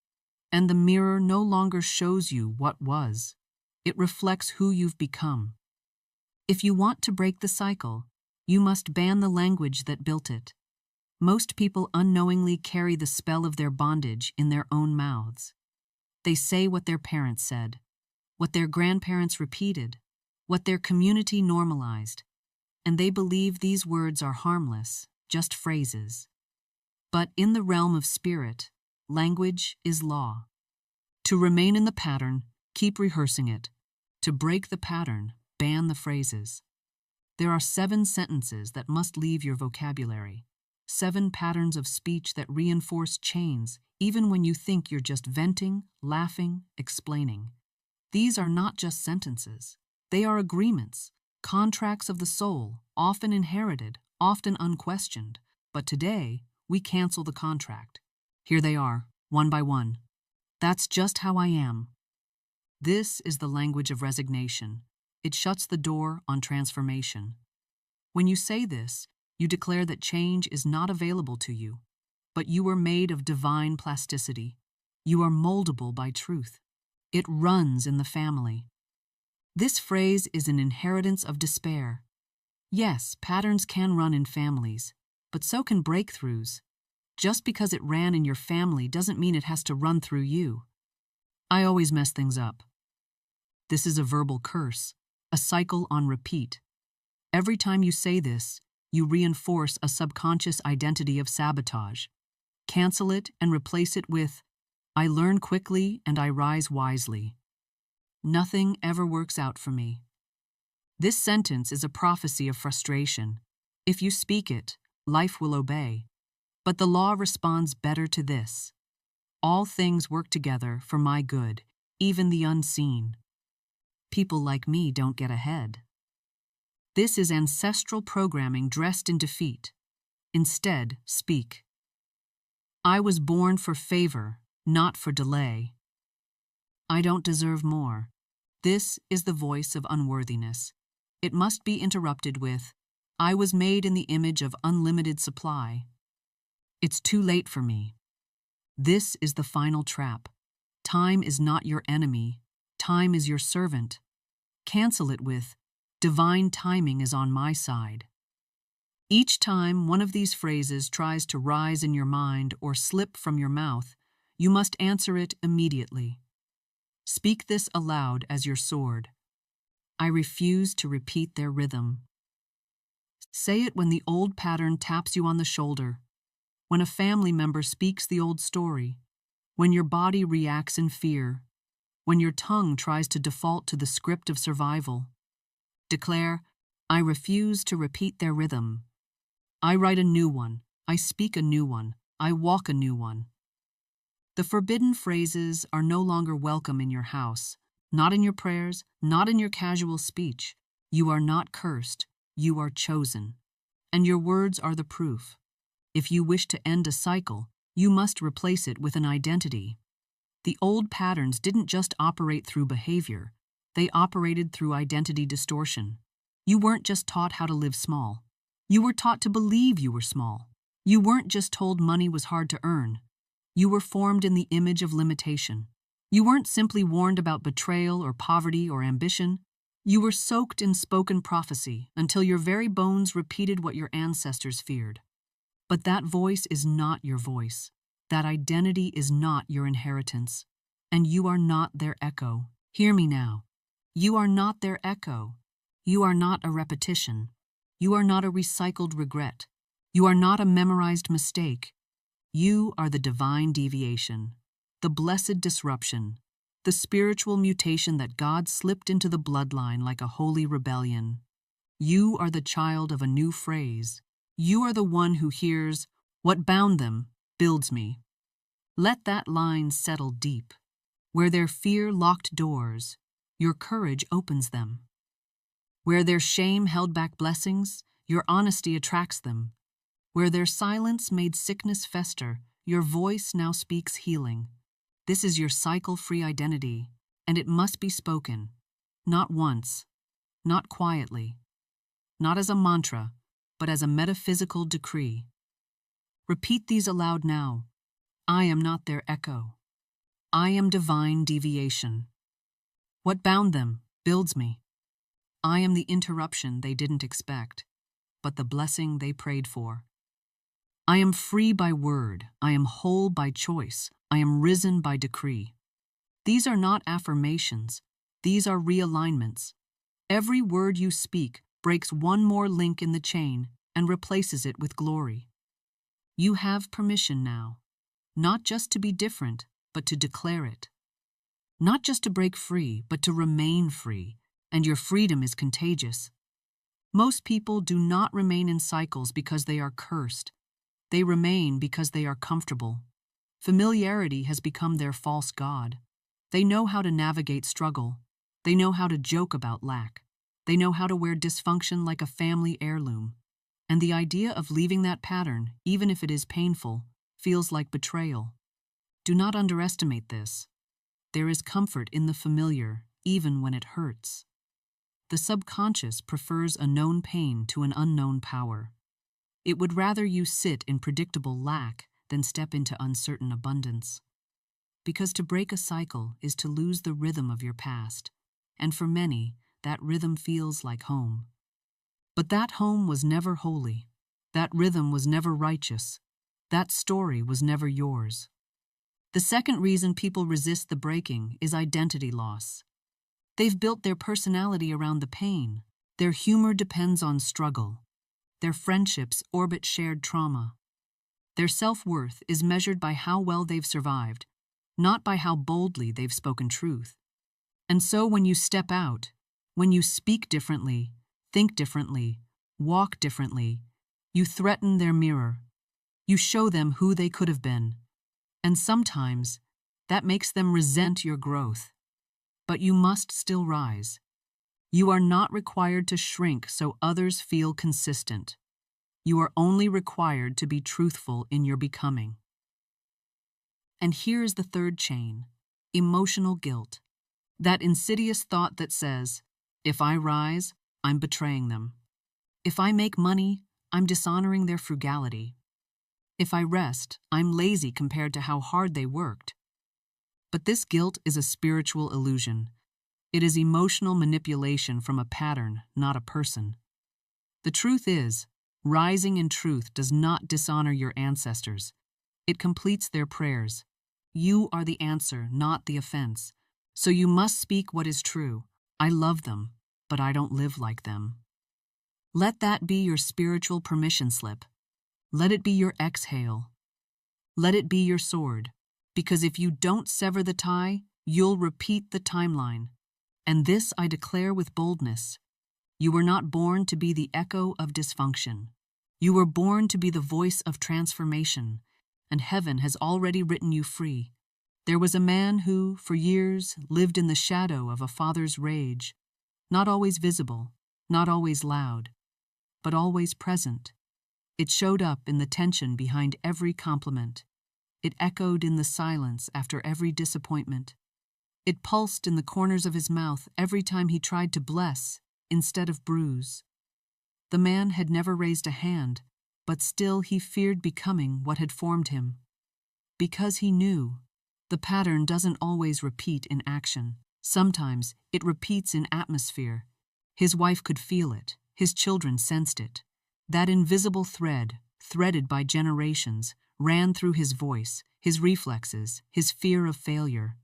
And the mirror no longer shows you what was. It reflects who you've become. If you want to break the cycle, you must ban the language that built it. Most people unknowingly carry the spell of their bondage in their own mouths. They say what their parents said, what their grandparents repeated, what their community normalized, and they believe these words are harmless, just phrases. But in the realm of spirit, language is law. To remain in the pattern, keep rehearsing it. To break the pattern, ban the phrases. There are 7 sentences that must leave your vocabulary. 7 patterns of speech that reinforce chains, even when you think you're just venting, laughing, explaining. These are not just sentences. They are agreements, contracts of the soul, often inherited, often unquestioned. But today, we cancel the contract. Here they are, one by one. That's just how I am. This is the language of resignation. It shuts the door on transformation. When you say this, you declare that change is not available to you, but you are made of divine plasticity. You are moldable by truth. It runs in the family. This phrase is an inheritance of despair. Yes, patterns can run in families, but so can breakthroughs. Just because it ran in your family doesn't mean it has to run through you. I always mess things up. This is a verbal curse, a cycle on repeat. Every time you say this, you reinforce a subconscious identity of sabotage. Cancel it and replace it with, I learn quickly and I rise wisely. Nothing ever works out for me. This sentence is a prophecy of frustration. If you speak it, life will obey. But the law responds better to this. All things work together for my good, even the unseen. People like me don't get ahead. This is ancestral programming dressed in defeat. Instead, speak. I was born for favor, not for delay. I don't deserve more. This is the voice of unworthiness. It must be interrupted with, I was made in the image of unlimited supply. It's too late for me. This is the final trap. Time is not your enemy. Time is your servant. Cancel it with, divine timing is on my side. Each time one of these phrases tries to rise in your mind or slip from your mouth, you must answer it immediately. Speak this aloud as your sword. I refuse to repeat their rhythm. Say it when the old pattern taps you on the shoulder, when a family member speaks the old story, when your body reacts in fear, when your tongue tries to default to the script of survival. Declare, I refuse to repeat their rhythm. I write a new one. I speak a new one. I walk a new one. The forbidden phrases are no longer welcome in your house, not in your prayers, not in your casual speech. You are not cursed. You are chosen. And your words are the proof. If you wish to end a cycle, you must replace it with an identity. The old patterns didn't just operate through behavior. They operated through identity distortion. You weren't just taught how to live small. You were taught to believe you were small. You weren't just told money was hard to earn. You were formed in the image of limitation. You weren't simply warned about betrayal or poverty or ambition. You were soaked in spoken prophecy until your very bones repeated what your ancestors feared. But that voice is not your voice. That identity is not your inheritance. And you are not their echo. Hear me now. You are not their echo. You are not a repetition. You are not a recycled regret. You are not a memorized mistake. You are the divine deviation, the blessed disruption, the spiritual mutation that God slipped into the bloodline like a holy rebellion. You are the child of a new phrase. You are the one who hears, "What bound them builds me." Let that line settle deep. Where their fear locked doors, your courage opens them. Where their shame held back blessings, your honesty attracts them. Where their silence made sickness fester, your voice now speaks healing. This is your cycle-free identity, and it must be spoken. Not once, not quietly, not as a mantra, but as a metaphysical decree. Repeat these aloud now. I am not their echo. I am divine deviation. What bound them builds me. I am the interruption they didn't expect, but the blessing they prayed for. I am free by word. I am whole by choice. I am risen by decree. These are not affirmations. These are realignments. Every word you speak breaks one more link in the chain and replaces it with glory. You have permission now, not just to be different, but to declare it. Not just to break free, but to remain free, and your freedom is contagious. Most people do not remain in cycles because they are cursed. They remain because they are comfortable. Familiarity has become their false god. They know how to navigate struggle. They know how to joke about lack. They know how to wear dysfunction like a family heirloom. And the idea of leaving that pattern, even if it is painful, feels like betrayal. Do not underestimate this. There is comfort in the familiar, even when it hurts. The subconscious prefers a known pain to an unknown power. It would rather you sit in predictable lack than step into uncertain abundance. Because to break a cycle is to lose the rhythm of your past, and for many, that rhythm feels like home. But that home was never holy. That rhythm was never righteous. That story was never yours. The second reason people resist the breaking is identity loss. They've built their personality around the pain. Their humor depends on struggle. Their friendships orbit shared trauma. Their self-worth is measured by how well they've survived, not by how boldly they've spoken truth. And so when you step out, when you speak differently, think differently, walk differently, you threaten their mirror. You show them who they could have been. And sometimes, that makes them resent your growth. But you must still rise. You are not required to shrink so others feel consistent. You are only required to be truthful in your becoming. And here is the third chain, emotional guilt. That insidious thought that says, if I rise, I'm betraying them. If I make money, I'm dishonoring their frugality. If I rest, I'm lazy compared to how hard they worked. But this guilt is a spiritual illusion. It is emotional manipulation from a pattern, not a person. The truth is, rising in truth does not dishonor your ancestors. It completes their prayers. You are the answer, not the offense. So you must speak what is true. I love them, but I don't live like them. Let that be your spiritual permission slip. Let it be your exhale. Let it be your sword. Because if you don't sever the tie, you'll repeat the timeline. And this I declare with boldness. You were not born to be the echo of dysfunction. You were born to be the voice of transformation, and heaven has already written you free. There was a man who, for years, lived in the shadow of a father's rage, not always visible, not always loud, but always present. It showed up in the tension behind every compliment. It echoed in the silence after every disappointment. It pulsed in the corners of his mouth every time he tried to bless instead of bruise. The man had never raised a hand, but still he feared becoming what had formed him. Because he knew, the pattern doesn't always repeat in action. Sometimes it repeats in atmosphere. His wife could feel it. His children sensed it. That invisible thread, threaded by generations, ran through his voice, his reflexes, his fear of failure.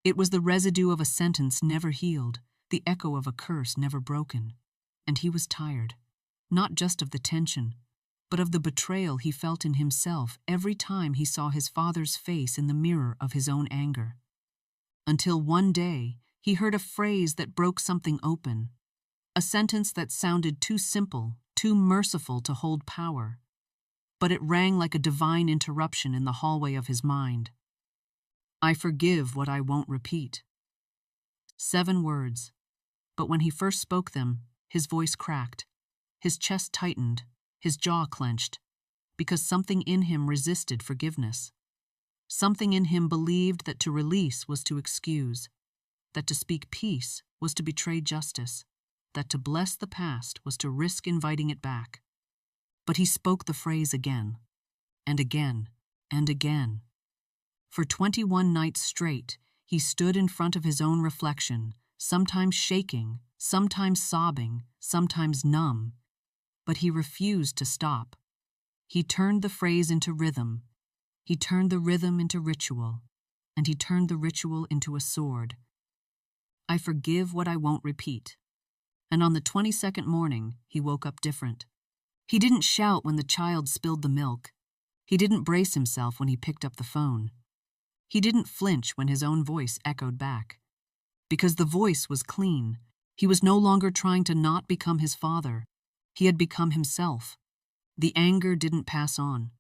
It was the residue of a sentence never healed, the echo of a curse never broken. And he was tired, not just of the tension, but of the betrayal he felt in himself every time he saw his father's face in the mirror of his own anger. Until one day, he heard a phrase that broke something open, a sentence that sounded too simple, too merciful to hold power. But it rang like a divine interruption in the hallway of his mind. I forgive what I won't repeat. 7 words. But when he first spoke them, his voice cracked, his chest tightened, his jaw clenched, because something in him resisted forgiveness. Something in him believed that to release was to excuse, that to speak peace was to betray justice, that to bless the past was to risk inviting it back. But he spoke the phrase again, and again, and again. For 21 nights straight, he stood in front of his own reflection, sometimes shaking, sometimes sobbing, sometimes numb. But he refused to stop. He turned the phrase into rhythm. He turned the rhythm into ritual. And he turned the ritual into a sword. I forgive what I won't repeat. And on the 22nd morning, he woke up different. He didn't shout when the child spilled the milk. He didn't brace himself when he picked up the phone. He didn't flinch when his own voice echoed back. Because the voice was clean. He was no longer trying to not become his father. He had become himself. The anger didn't pass on.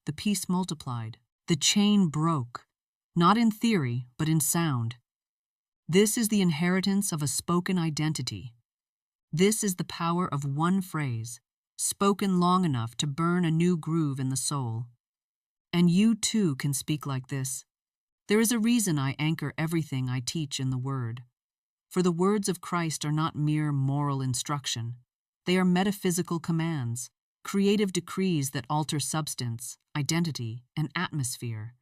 The peace multiplied. The chain broke. Not in theory, but in sound. This is the inheritance of a spoken identity. This is the power of one phrase, spoken long enough to burn a new groove in the soul. And you too can speak like this. There is a reason I anchor everything I teach in the Word. For the words of Christ are not mere moral instruction. They are metaphysical commands, creative decrees that alter substance, identity, and atmosphere.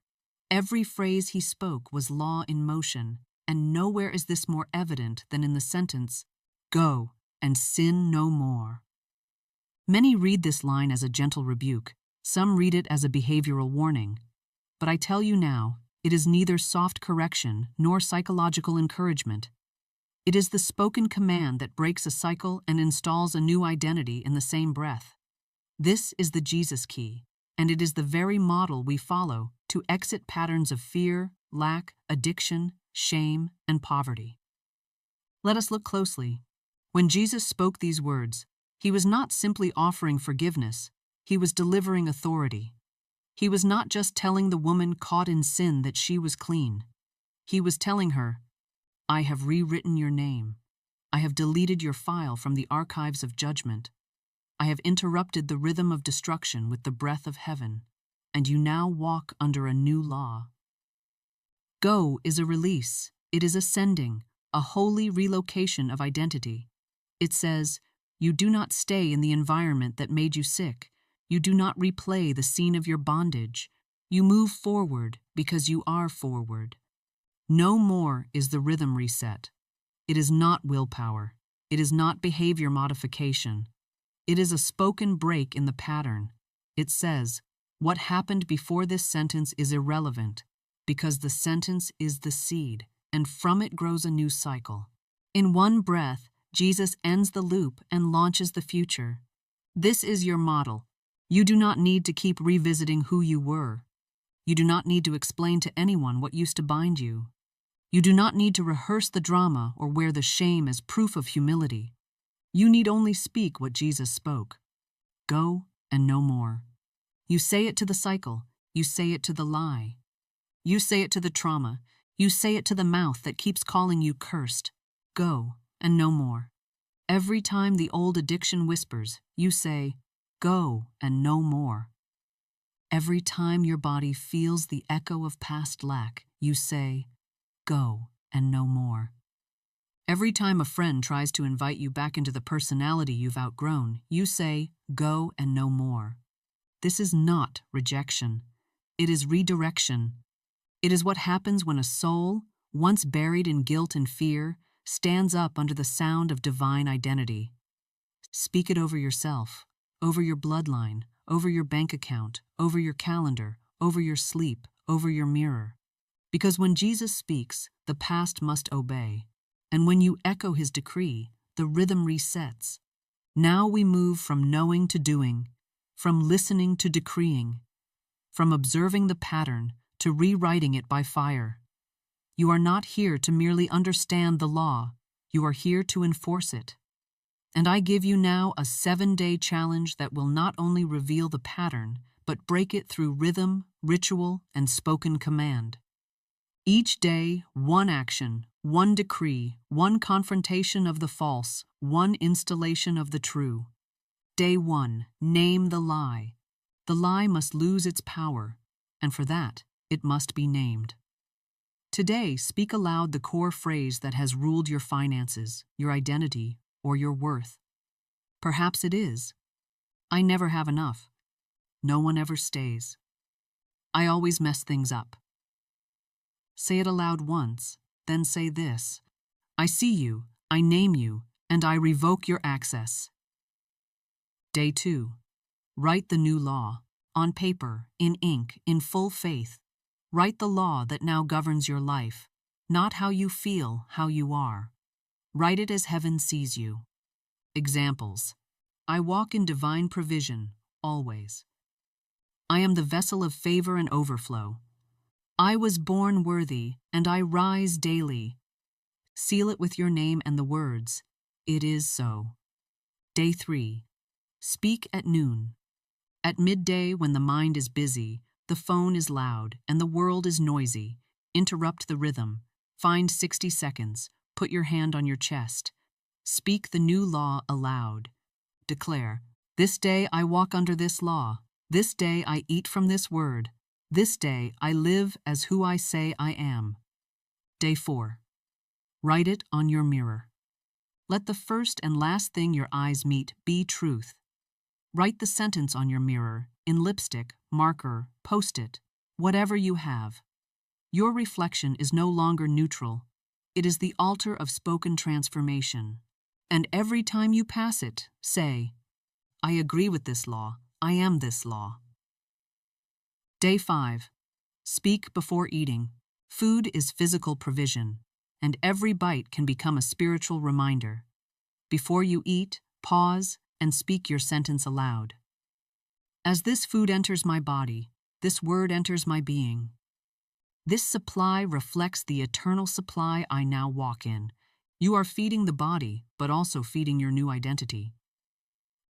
Every phrase he spoke was law in motion, and nowhere is this more evident than in the sentence, "Go and sin no more." Many read this line as a gentle rebuke. Some read it as a behavioral warning. But I tell you now, it is neither soft correction nor psychological encouragement. It is the spoken command that breaks a cycle and installs a new identity in the same breath. This is the Jesus key, and it is the very model we follow to exit patterns of fear, lack, addiction, shame, and poverty. Let us look closely. When Jesus spoke these words, he was not simply offering forgiveness, he was delivering authority. He was not just telling the woman caught in sin that she was clean. He was telling her, I have rewritten your name. I have deleted your file from the archives of judgment. I have interrupted the rhythm of destruction with the breath of heaven, and you now walk under a new law. Go is a release. It is ascending, a holy relocation of identity. It says, you do not stay in the environment that made you sick. You do not replay the scene of your bondage. You move forward because you are forward. No more is the rhythm reset. It is not willpower. It is not behavior modification. It is a spoken break in the pattern. It says, what happened before this sentence is irrelevant, because the sentence is the seed, and from it grows a new cycle. In one breath, Jesus ends the loop and launches the future. This is your model. You do not need to keep revisiting who you were. You do not need to explain to anyone what used to bind you. You do not need to rehearse the drama or wear the shame as proof of humility. You need only speak what Jesus spoke. Go and no more. You say it to the cycle. You say it to the lie. You say it to the trauma. You say it to the mouth that keeps calling you cursed. Go and no more. Every time the old addiction whispers, you say, go and no more. Every time your body feels the echo of past lack, you say, go and no more. Every time a friend tries to invite you back into the personality you've outgrown, you say, go and no more. This is not rejection. It is redirection. It is what happens when a soul, once buried in guilt and fear, stands up under the sound of divine identity. Speak it over yourself, over your bloodline, over your bank account, over your calendar, over your sleep, over your mirror. Because when Jesus speaks, the past must obey. And when you echo his decree, the rhythm resets. Now we move from knowing to doing, from listening to decreeing, from observing the pattern to rewriting it by fire. You are not here to merely understand the law, you are here to enforce it. And I give you now a 7-day challenge that will not only reveal the pattern, but break it through rhythm, ritual, and spoken command. Each day, one action, one decree, one confrontation of the false, one installation of the true. Day 1, name the lie. The lie must lose its power, and for that, it must be named. Today, speak aloud the core phrase that has ruled your finances, your identity, or your worth. Perhaps it is, I never have enough. No one ever stays. I always mess things up. Say it aloud once, then say this: I see you, I name you, and I revoke your access. Day 2. Write the new law, on paper, in ink, in full faith. Write the law that now governs your life, not how you feel, how you are. Write it as heaven sees you. Examples: I walk in divine provision, always. I am the vessel of favor and overflow. I was born worthy, and I rise daily. Seal it with your name and the words, it is so. Day 3. Speak at noon. At midday, when the mind is busy, the phone is loud, and the world is noisy, interrupt the rhythm. Find 60 seconds. Put your hand on your chest. Speak the new law aloud. Declare, this day I walk under this law. This day I eat from this word. This day I live as who I say I am. Day 4. Write it on your mirror. Let the first and last thing your eyes meet be truth. Write the sentence on your mirror, in lipstick, marker, post-it, whatever you have. Your reflection is no longer neutral. It is the altar of spoken transformation. And every time you pass it, say, I agree with this law. I am this law. Day 5. Speak before eating. Food is physical provision, and every bite can become a spiritual reminder. Before you eat, pause and speak your sentence aloud. As this food enters my body, this word enters my being. This supply reflects the eternal supply I now walk in. You are feeding the body, but also feeding your new identity.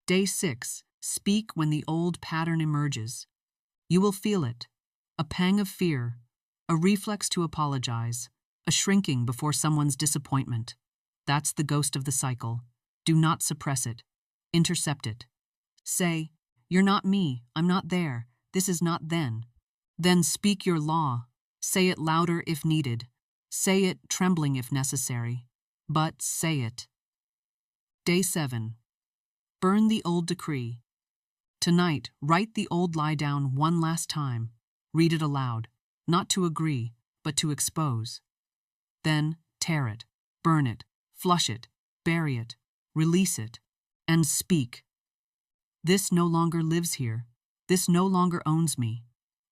Day 6. Speak when the old pattern emerges. You will feel it. A pang of fear, a reflex to apologize, a shrinking before someone's disappointment. That's the ghost of the cycle. Do not suppress it. Intercept it. Say, you're not me, I'm not there, this is not then. Then speak your law. Say it louder if needed. Say it trembling if necessary. But say it. Day 7. Burn the old decree. Tonight, write the old lie down one last time. Read it aloud, not to agree, but to expose. Then tear it, burn it, flush it, bury it, release it, and speak. This no longer lives here. This no longer owns me.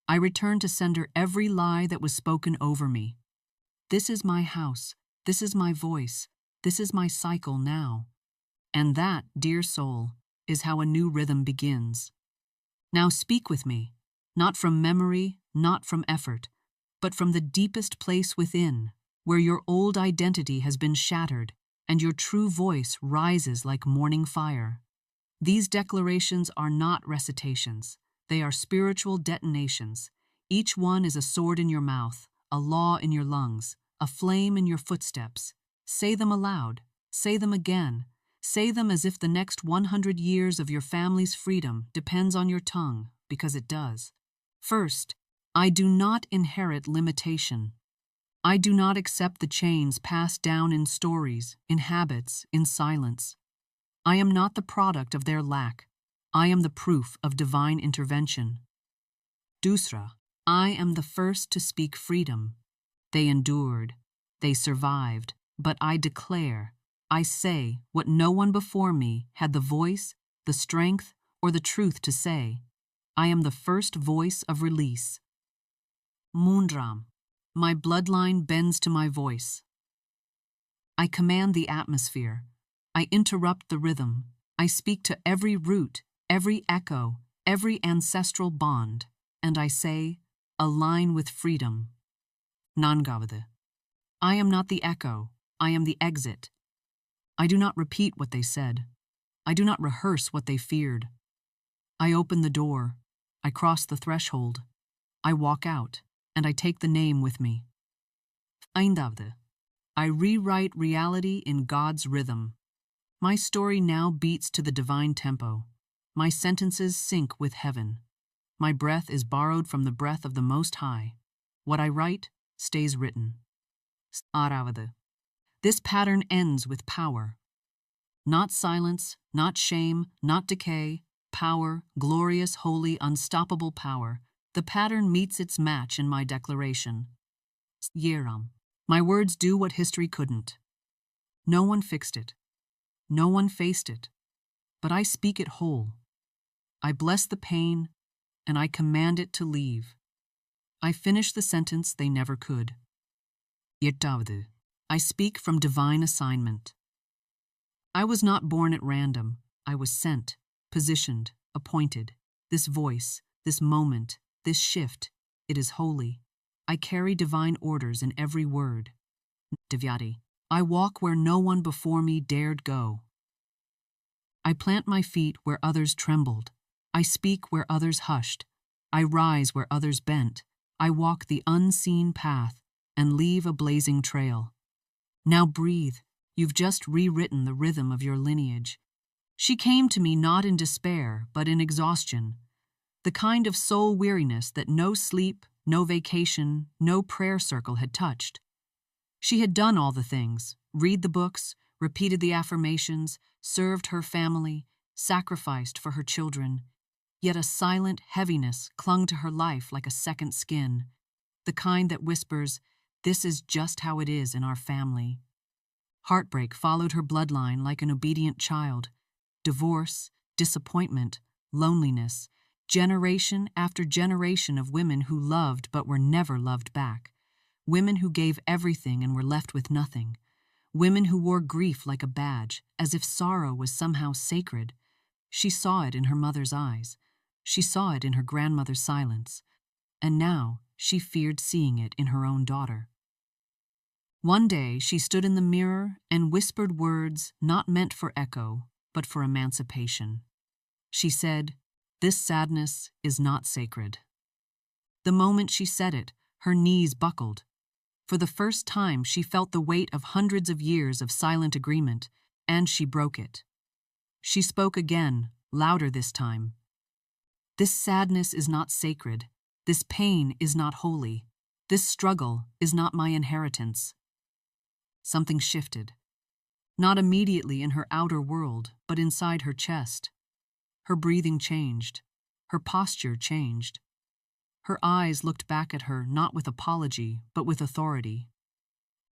I return to sender every lie that was spoken over me. This is my house. This is my voice. This is my cycle now. And that, dear soul, is how a new rhythm begins. Now speak with me, not from memory, not from effort, but from the deepest place within, where your old identity has been shattered and your true voice rises like morning fire. These declarations are not recitations. They are spiritual detonations. Each one is a sword in your mouth, a law in your lungs, a flame in your footsteps. Say them aloud. Say them again. Say them as if the next 100 years of your family's freedom depends on your tongue, because it does. First, I do not inherit limitation. I do not accept the chains passed down in stories, in habits, in silence. I am not the product of their lack. I am the proof of divine intervention. Dusra, I am the first to speak freedom. They endured. They survived. But I declare, I say what no one before me had the voice, the strength, or the truth to say. I am the first voice of release. Moonram, My bloodline bends to my voice. I command the atmosphere. I interrupt the rhythm. I speak to every root, every echo, every ancestral bond, and I say, align with freedom. Nangavada. I am not the echo, I am the exit. I do not repeat what they said. I do not rehearse what they feared. I open the door. I cross the threshold. I walk out, and I take the name with me. Eindavde. I rewrite reality in God's rhythm. My story now beats to the divine tempo. My sentences sync with heaven. My breath is borrowed from the breath of the Most High. What I write stays written. Aravada. This pattern ends with power. Not silence, not shame, not decay. Power, glorious, holy, unstoppable power. The pattern meets its match in my declaration. Yeram. My words do what history couldn't. No one fixed it. No one faced it. But I speak it whole. I bless the pain, and I command it to leave. I finish the sentence they never could. Yettavdu. I speak from divine assignment. I was not born at random. I was sent, positioned, appointed. This voice, this moment, this shift, it is holy. I carry divine orders in every word. Divyati. I walk where no one before me dared go. I plant my feet where others trembled. I speak where others hushed. I rise where others bent. I walk the unseen path and leave a blazing trail. Now breathe. You've just rewritten the rhythm of your lineage. She came to me not in despair, but in exhaustion. The kind of soul weariness that no sleep, no vacation, no prayer circle had touched. She had done all the things, read the books, repeated the affirmations, served her family, sacrificed for her children. Yet a silent heaviness clung to her life like a second skin, the kind that whispers, "This is just how it is in our family." Heartbreak followed her bloodline like an obedient child. Divorce, disappointment, loneliness, generation after generation of women who loved but were never loved back. Women who gave everything and were left with nothing. Women who wore grief like a badge, as if sorrow was somehow sacred. She saw it in her mother's eyes. She saw it in her grandmother's silence. And now she feared seeing it in her own daughter. One day she stood in the mirror and whispered words not meant for echo, but for emancipation. She said, "This sadness is not sacred." The moment she said it, her knees buckled. For the first time, she felt the weight of hundreds of years of silent agreement, and she broke it. She spoke again, louder this time. "This sadness is not sacred. This pain is not holy. This struggle is not my inheritance." Something shifted. Not immediately in her outer world, but inside her chest. Her breathing changed. Her posture changed. Her eyes looked back at her not with apology, but with authority.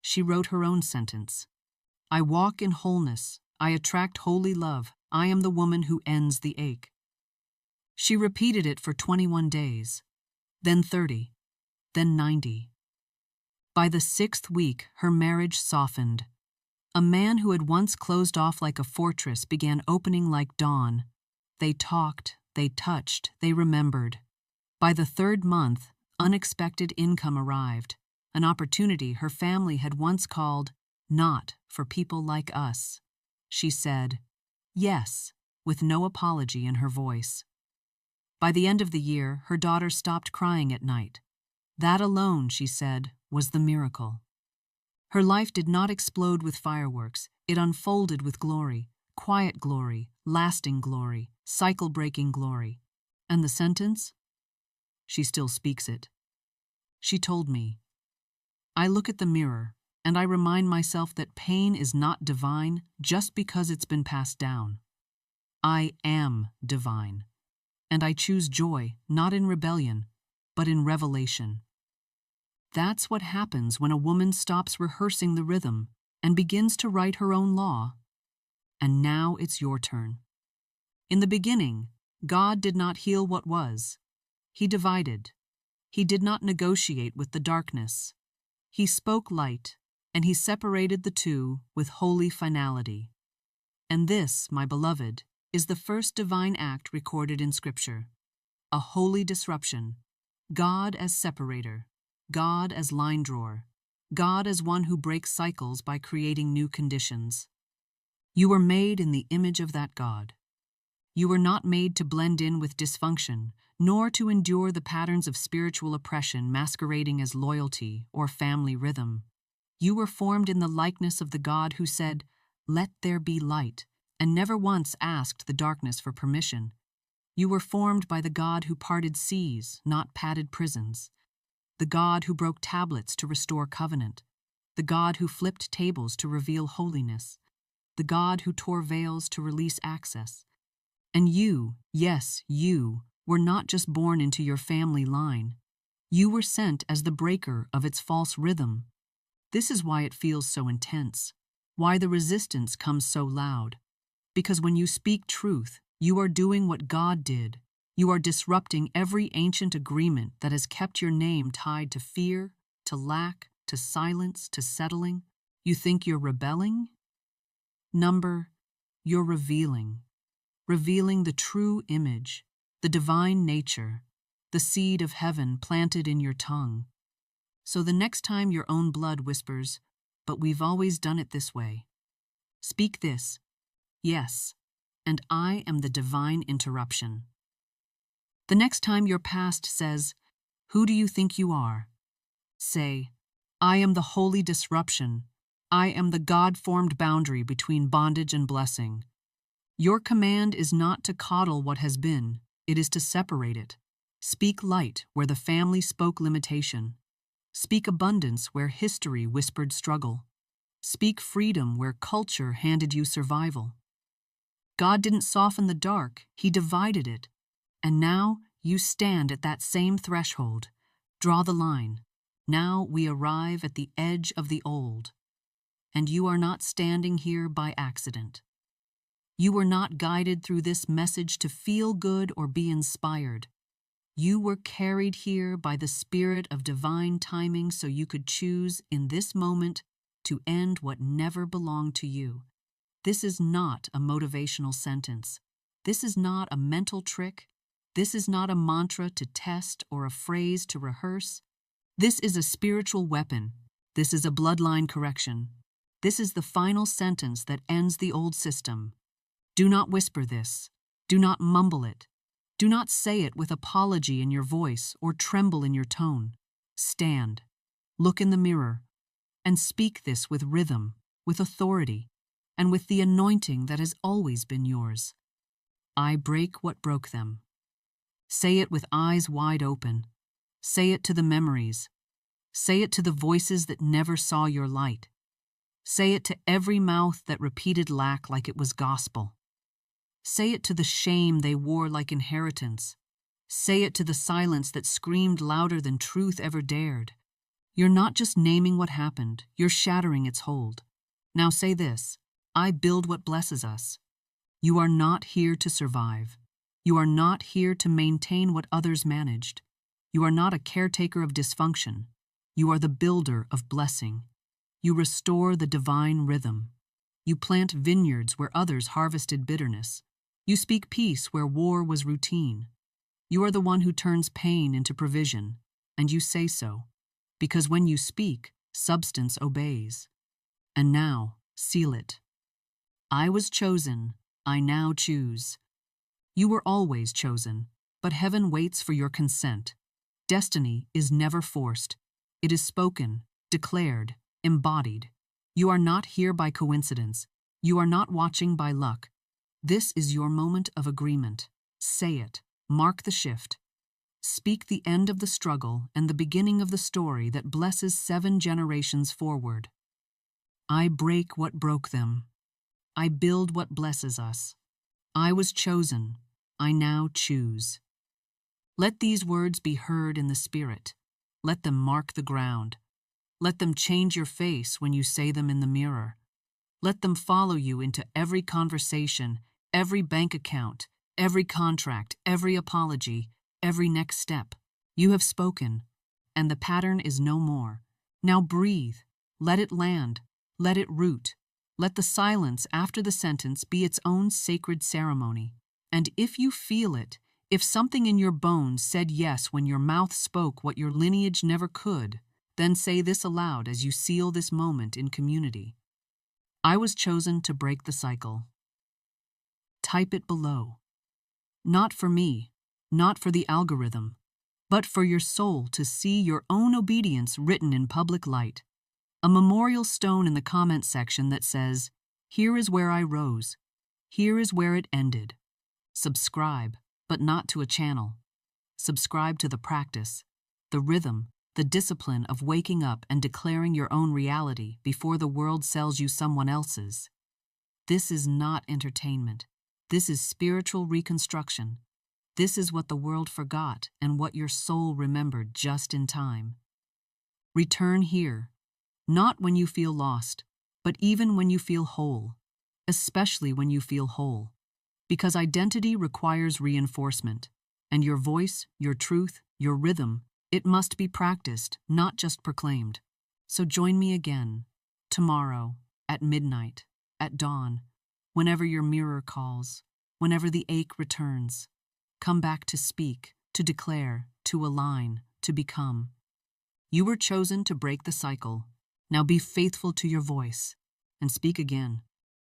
She wrote her own sentence. "I walk in wholeness. I attract holy love. I am the woman who ends the ache." She repeated it for 21 days, then 30, then 90. By the 6th week, her marriage softened. A man who had once closed off like a fortress began opening like dawn. They talked, they touched, they remembered. By the 3rd month, unexpected income arrived, an opportunity her family had once called "not for people like us." She said, "Yes," with no apology in her voice. By the end of the year, her daughter stopped crying at night. That alone, she said, was the miracle. Her life did not explode with fireworks. It unfolded with glory, quiet glory, lasting glory, cycle-breaking glory. And the sentence? She still speaks it. She told me, "I look at the mirror, and I remind myself that pain is not divine just because it's been passed down. I am divine, and I choose joy not in rebellion, but in revelation." That's what happens when a woman stops rehearsing the rhythm and begins to write her own law. And now it's your turn. In the beginning, God did not heal what was. He divided. He did not negotiate with the darkness. He spoke light, and he separated the two with holy finality. And this, my beloved, is the first divine act recorded in Scripture. A holy disruption. God as separator. God as line drawer. God as one who breaks cycles by creating new conditions. You were made in the image of that God. You were not made to blend in with dysfunction, nor to endure the patterns of spiritual oppression masquerading as loyalty or family rhythm. You were formed in the likeness of the God who said, "Let there be light," and never once asked the darkness for permission. You were formed by the God who parted seas, not padded prisons. The God who broke tablets to restore covenant. The God who flipped tables to reveal holiness. The God who tore veils to release access. And you, yes, you, were not just born into your family line. You were sent as the breaker of its false rhythm. This is why it feels so intense, why the resistance comes so loud. Because when you speak truth, you are doing what God did. You are disrupting every ancient agreement that has kept your name tied to fear, to lack, to silence, to settling. You think you're rebelling? You're revealing. Revealing the true image, the divine nature, the seed of heaven planted in your tongue. So the next time your own blood whispers, "But we've always done it this way," speak this: "Yes, and I am the divine interruption." The next time your past says, "Who do you think you are?" say, "I am the holy disruption. I am the God-formed boundary between bondage and blessing." Your command is not to coddle what has been, it is to separate it. Speak light where the family spoke limitation. Speak abundance where history whispered struggle. Speak freedom where culture handed you survival. God didn't soften the dark, He divided it. And now you stand at that same threshold. Draw the line. Now we arrive at the edge of the old. And you are not standing here by accident. You were not guided through this message to feel good or be inspired. You were carried here by the spirit of divine timing so you could choose in this moment to end what never belonged to you. This is not a motivational sentence. This is not a mental trick. This is not a mantra to test or a phrase to rehearse. This is a spiritual weapon. This is a bloodline correction. This is the final sentence that ends the old system. Do not whisper this. Do not mumble it. Do not say it with apology in your voice or tremble in your tone. Stand, look in the mirror, and speak this with rhythm, with authority, and with the anointing that has always been yours. I break what broke them. Say it with eyes wide open. Say it to the memories. Say it to the voices that never saw your light. Say it to every mouth that repeated lack like it was gospel. Say it to the shame they wore like inheritance. Say it to the silence that screamed louder than truth ever dared. You're not just naming what happened, you're shattering its hold. Now say this: I build what blesses us. You are not here to survive. You are not here to maintain what others managed. You are not a caretaker of dysfunction. You are the builder of blessing. You restore the divine rhythm. You plant vineyards where others harvested bitterness. You speak peace where war was routine. You are the one who turns pain into provision, and you say so, because when you speak, substance obeys. And now, seal it. I was chosen, I now choose. You were always chosen, but heaven waits for your consent. Destiny is never forced. It is spoken, declared, embodied. You are not here by coincidence. You are not watching by luck. This is your moment of agreement. Say it. Mark the shift. Speak the end of the struggle and the beginning of the story that blesses 7 generations forward. I break what broke them. I build what blesses us. I was chosen. I now choose. Let these words be heard in the spirit. Let them mark the ground. Let them change your face when you say them in the mirror. Let them follow you into every conversation, every bank account, every contract, every apology, every next step. You have spoken, and the pattern is no more. Now breathe. Let it land. Let it root. Let the silence after the sentence be its own sacred ceremony. And if you feel it, if something in your bones said yes when your mouth spoke what your lineage never could, then say this aloud as you seal this moment in community. I was chosen to break the cycle. Type it below. Not for me, not for the algorithm, but for your soul to see your own obedience written in public light. A memorial stone in the comment section that says, "Here is where I rose. Here is where it ended." Subscribe, but not to a channel. Subscribe to the practice, the rhythm, the discipline of waking up and declaring your own reality before the world sells you someone else's. This is not entertainment. This is spiritual reconstruction. This is what the world forgot and what your soul remembered just in time. Return here, not when you feel lost, but even when you feel whole, especially when you feel whole. Because identity requires reinforcement, and your voice, your truth, your rhythm, it must be practiced, not just proclaimed. So join me again, tomorrow, at midnight, at dawn, whenever your mirror calls, whenever the ache returns. Come back to speak, to declare, to align, to become. You were chosen to break the cycle. Now be faithful to your voice and speak again.